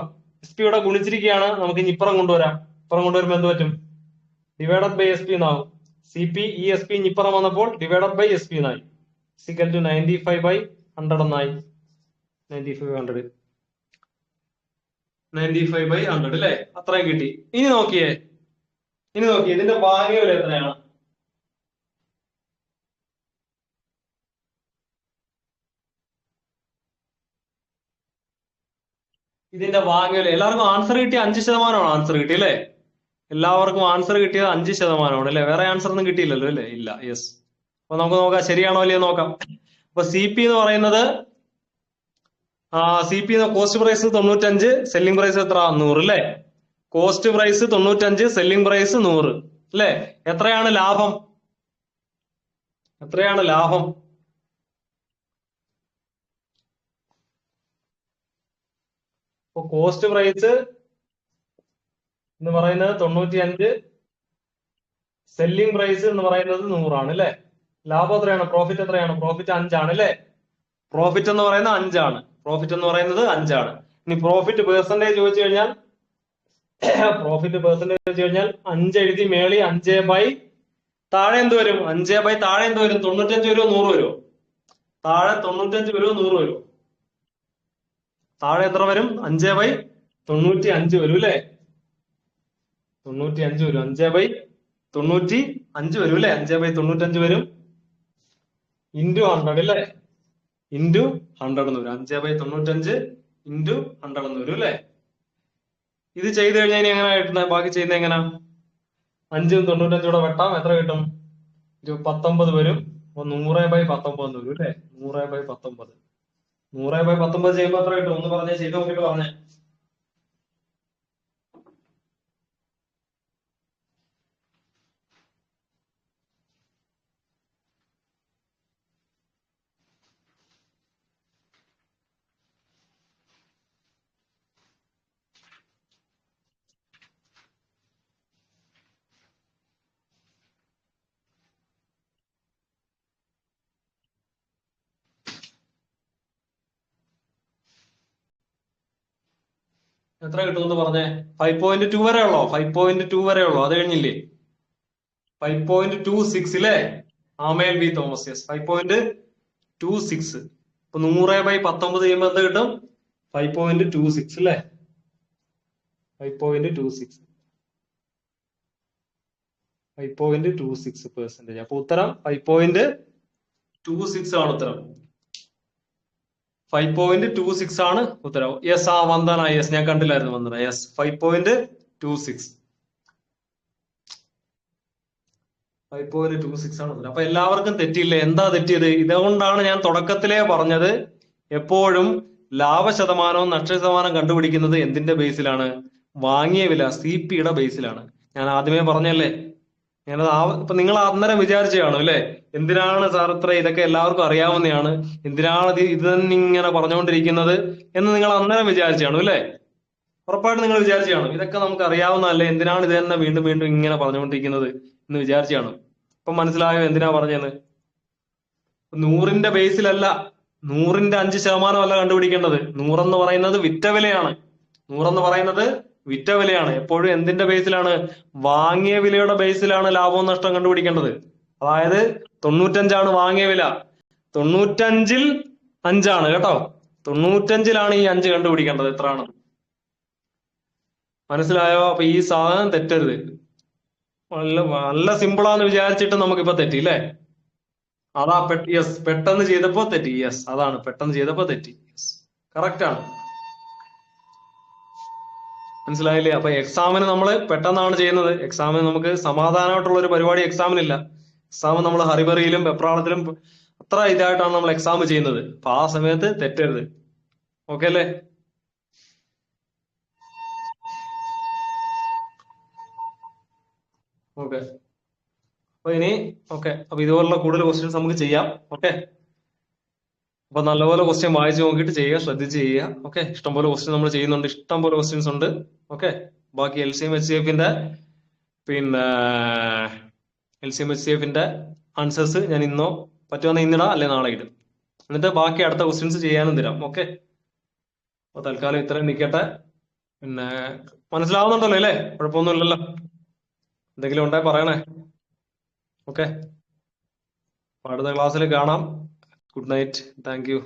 Speaker 1: SP ഇവിടെ ഗുണിച്ചിരിക്കുകയാണ്. നമുക്ക് ഇനി ഇപ്പുറം കൊണ്ടുവരാം. ഇപ്പുറം കൊണ്ടുവരുമ്പോൾ എന്ത് പറ്റും? ഡിവൈഡഡ് ബൈ SP എന്നാവും. CP ഈ SP ഇപ്പുറം വന്നപ്പോൾ ഡിവൈഡഡ് ബൈ SP എന്നായി. സിക്കൽ ടു 95/100 എന്നായി. 95/100 അല്ലെ? അത്രയും കിട്ടി. ഇനി നോക്കിയേ ഇതിന്റെ വാങ്ങിയ വില എത്രയാണ്? ഇതിന്റെ വാങ്ങിയ വില എല്ലാവർക്കും ആൻസർ കിട്ടിയ 5% ആൻസർ കിട്ടി അല്ലെ? എല്ലാവർക്കും ആൻസർ കിട്ടിയത് 5% അല്ലെ? വേറെ ആൻസർ ഒന്നും കിട്ടിയില്ലല്ലോ അല്ലെ? ഇല്ല. യെസ്. അപ്പൊ നമുക്ക് നോക്കാം ശരിയാണോ അല്ലയോ നോക്കാം. അപ്പൊ CP എന്ന് പറയുന്നത് CP cost price 95, selling price എത്ര? 100 അല്ലെ? കോസ്റ്റ് പ്രൈസ് 95, സെല്ലിംഗ് പ്രൈസ് 100 അല്ലെ? എത്രയാണ് ലാഭം? ഇപ്പൊ കോസ്റ്റ് പ്രൈസ് എന്ന് പറയുന്നത് 95, സെല്ലിംഗ് പ്രൈസ് എന്ന് പറയുന്നത് 100 ആണ് അല്ലെ? ലാഭം എത്രയാണ്? പ്രോഫിറ്റ് എത്രയാണ്? പ്രോഫിറ്റ് 5 ആണ് അല്ലെ? പ്രോഫിറ്റ് എന്ന് പറയുന്നത് 5 ആണ്. ഇനി പ്രോഫിറ്റ് പെർസെന്റേജ് ചോദിച്ചു കഴിഞ്ഞാൽ 5 എഴുതി മേളി 5 താഴെ എന്ത് വരും? 5 താഴെ എന്ത് വരും? 95 വരുമോ 100 വരുമോ? താഴെ 95 വരുമോ 100 വരുമോ? താഴെ എത്ര വരും? 5/95 വരും അല്ലെ? 95 വരും. 5/95 വരും അല്ലെ? 5/95 വരും. ഇൻറ്റു 100 അല്ലെ? ഇൻറ്റു 100 എന്ന് വരും. 5/95 ഇൻറ്റു 100 എന്ന് വരും അല്ലെ? ഇത് ചെയ്ത് കഴിഞ്ഞാൽ ഇനി എങ്ങനെ കിട്ടുന്നത്? ബാക്കി ചെയ്യുന്നത് എങ്ങനെ? 5ഉം 95 കൂടെ വെട്ടാം. എത്ര കിട്ടും? 19 വരും. 100/19 എന്ന് വരും അല്ലെ? 100/19. 100/19 ചെയ്യുമ്പോ എത്ര കിട്ടും? ഒന്ന് പറഞ്ഞേ, ചെയ്ത് നോക്കിട്ട് പറഞ്ഞേ. എത്ര കിട്ടുമെന്ന് പറഞ്ഞേ. 5.2 വരെ ഉള്ളോ? 5.2 വരെ ഉള്ളോ? അത് കഴിഞ്ഞില്ലേ? 5.26 അല്ലേ? ആമേൽ വി തോമസ്. യെസ്, 5.26. ഇപ്പൊ 100/19 ചെയ്യുമ്പോ എന്ത് കിട്ടും? 5.26 അല്ലേ? 5.26%. അപ്പൊ ഉത്തരം 5.26 ആണ് ഉത്തരം. 5.26 ആണ് ഉത്തരം. യെസ്, വന്ദന. യെസ്, ഞാൻ കണ്ടില്ലായിരുന്നു വന്ദന. യെസ്, 5.26. 5.26 ആണ് ഉത്തരം. അപ്പൊ എല്ലാവർക്കും തെറ്റിയില്ലേ? എന്താ തെറ്റിയത്? ഇതുകൊണ്ടാണ് ഞാൻ തുടക്കത്തിലേ പറഞ്ഞത്, എപ്പോഴും ലാഭശതമാനവും നഷ്ടശതമാനം കണ്ടുപിടിക്കുന്നത് എന്തിന്റെ ബേസിലാണ്? വാങ്ങിയ വില, CP യുടെ ബേസിലാണ്. ഞാൻ ആദ്യമേ പറഞ്ഞല്ലേ, ഞാനത് ഇപ്പൊ നിങ്ങൾ അന്നേരം വിചാരിച്ചു കാണും അല്ലെ, എന്തിനാണ് സാർ ഇത്ര ഇതൊക്കെ എല്ലാവർക്കും അറിയാവുന്നതാണ്, എന്തിനാണ് ഇത് തന്നെ ഇങ്ങനെ പറഞ്ഞുകൊണ്ടിരിക്കുന്നത് എന്ന് നിങ്ങൾ അന്നേരം വിചാരിച്ചു കാണും അല്ലെ. ഉറപ്പായിട്ടും നിങ്ങൾ വിചാരിച്ചു കാണും ഇതൊക്കെ നമുക്ക് അറിയാവുന്നതല്ലേ, എന്തിനാണ് ഇത് തന്നെ വീണ്ടും വീണ്ടും ഇങ്ങനെ പറഞ്ഞുകൊണ്ടിരിക്കുന്നത് എന്ന് വിചാരിച്ചു കാണും. ഇപ്പൊ മനസ്സിലായോ എന്തിനാ പറഞ്ഞതെന്ന്? 100ന്റെ ബേസിലല്ല, 100ന്റെ 5% അല്ല കണ്ടുപിടിക്കേണ്ടത്. 100 എന്ന് പറയുന്നത് വിറ്റ വിലയാണ്. 100 എന്ന് പറയുന്നത് വിറ്റ വിലയാണ്. എപ്പോഴും എന്തിന്റെ ബേസിലാണ്? വാങ്ങിയ വിലയുടെ ബേസിലാണ് ലാഭവും നഷ്ടം കണ്ടുപിടിക്കേണ്ടത്. അതായത് 95 വാങ്ങിയ വില, 95-ൽ 5 കേട്ടോ. 95-ലാണ് ഈ 5 കണ്ടുപിടിക്കേണ്ടത് എത്രയാണ്. മനസ്സിലായോ? അപ്പൊ ഈ സാധനം തെറ്റരുത്. നല്ല നല്ല സിമ്പിളാന്ന് വിചാരിച്ചിട്ട് നമുക്കിപ്പോ തെറ്റി അല്ലേ. അതാ യെസ്, പെട്ടെന്ന് ചെയ്തപ്പോ തെറ്റി. യെസ്, അതാണ് പെട്ടെന്ന് ചെയ്തപ്പോ തെറ്റി. യെസ്, കറക്റ്റ് ആണ്. മനസ്സിലായില്ലേ? അപ്പൊ എക്സാമിന് നമ്മൾ പെട്ടെന്നാണ് ചെയ്യുന്നത്. എക്സാമിന് നമുക്ക് സമാധാനമായിട്ടുള്ള ഒരു പരിപാടി എക്സാമിനില്ല. എക്സാം നമ്മൾ ഹറിബറിയിലും വെപ്രാളത്തിലും അത്ര ഇതായിട്ടാണ് നമ്മൾ എക്സാം ചെയ്യുന്നത്. അപ്പൊ ആ സമയത്ത് തെറ്റരുത്. ഓക്കെ അല്ലേ? ഓക്കെ. അപ്പൊ ഇനി ഓക്കെ, അപ്പൊ ഇതുപോലുള്ള കൂടുതൽ ക്വസ്റ്റ്യൻസ് നമുക്ക് ചെയ്യാം. ഓക്കെ, അപ്പൊ നല്ലപോലെ ക്വസ്റ്റ്യൻ വായിച്ചു നോക്കിയിട്ട് ചെയ്യുക, ശ്രദ്ധിച്ച് ചെയ്യുക. ഓക്കെ, ഇഷ്ടംപോലെ ക്വസ്റ്റ്യൻ നമ്മൾ ചെയ്യുന്നുണ്ട്, ഇഷ്ടംപോലെ ക്വസ്റ്റ്യൻസ് ഉണ്ട്. ഓക്കെ, ബാക്കി LCM-HCF-ന്റെ പിന്നെ LCM-HCF-ന്റെ ആൻസേഴ്സ് ഞാൻ ഇന്നോ പറ്റുമെന്ന് ഇന്നിടാം, അല്ലെ നാളെ ഇടും. എന്നിട്ട് ബാക്കി അടുത്ത ക്വസ്റ്റ്യൻസ് ചെയ്യാനും തരാം. ഓക്കെ, അപ്പൊ തൽക്കാലം ഇത്രയും നിൽക്കട്ടെ. പിന്നെ മനസ്സിലാവുന്നുണ്ടല്ലോ അല്ലേ? കുഴപ്പമൊന്നുമില്ലല്ലോ. എന്തെങ്കിലും ഉണ്ടെ പറയണേ. ഓക്കെ, അടുത്ത ക്ലാസ്സിൽ കാണാം. Good night. Thank you.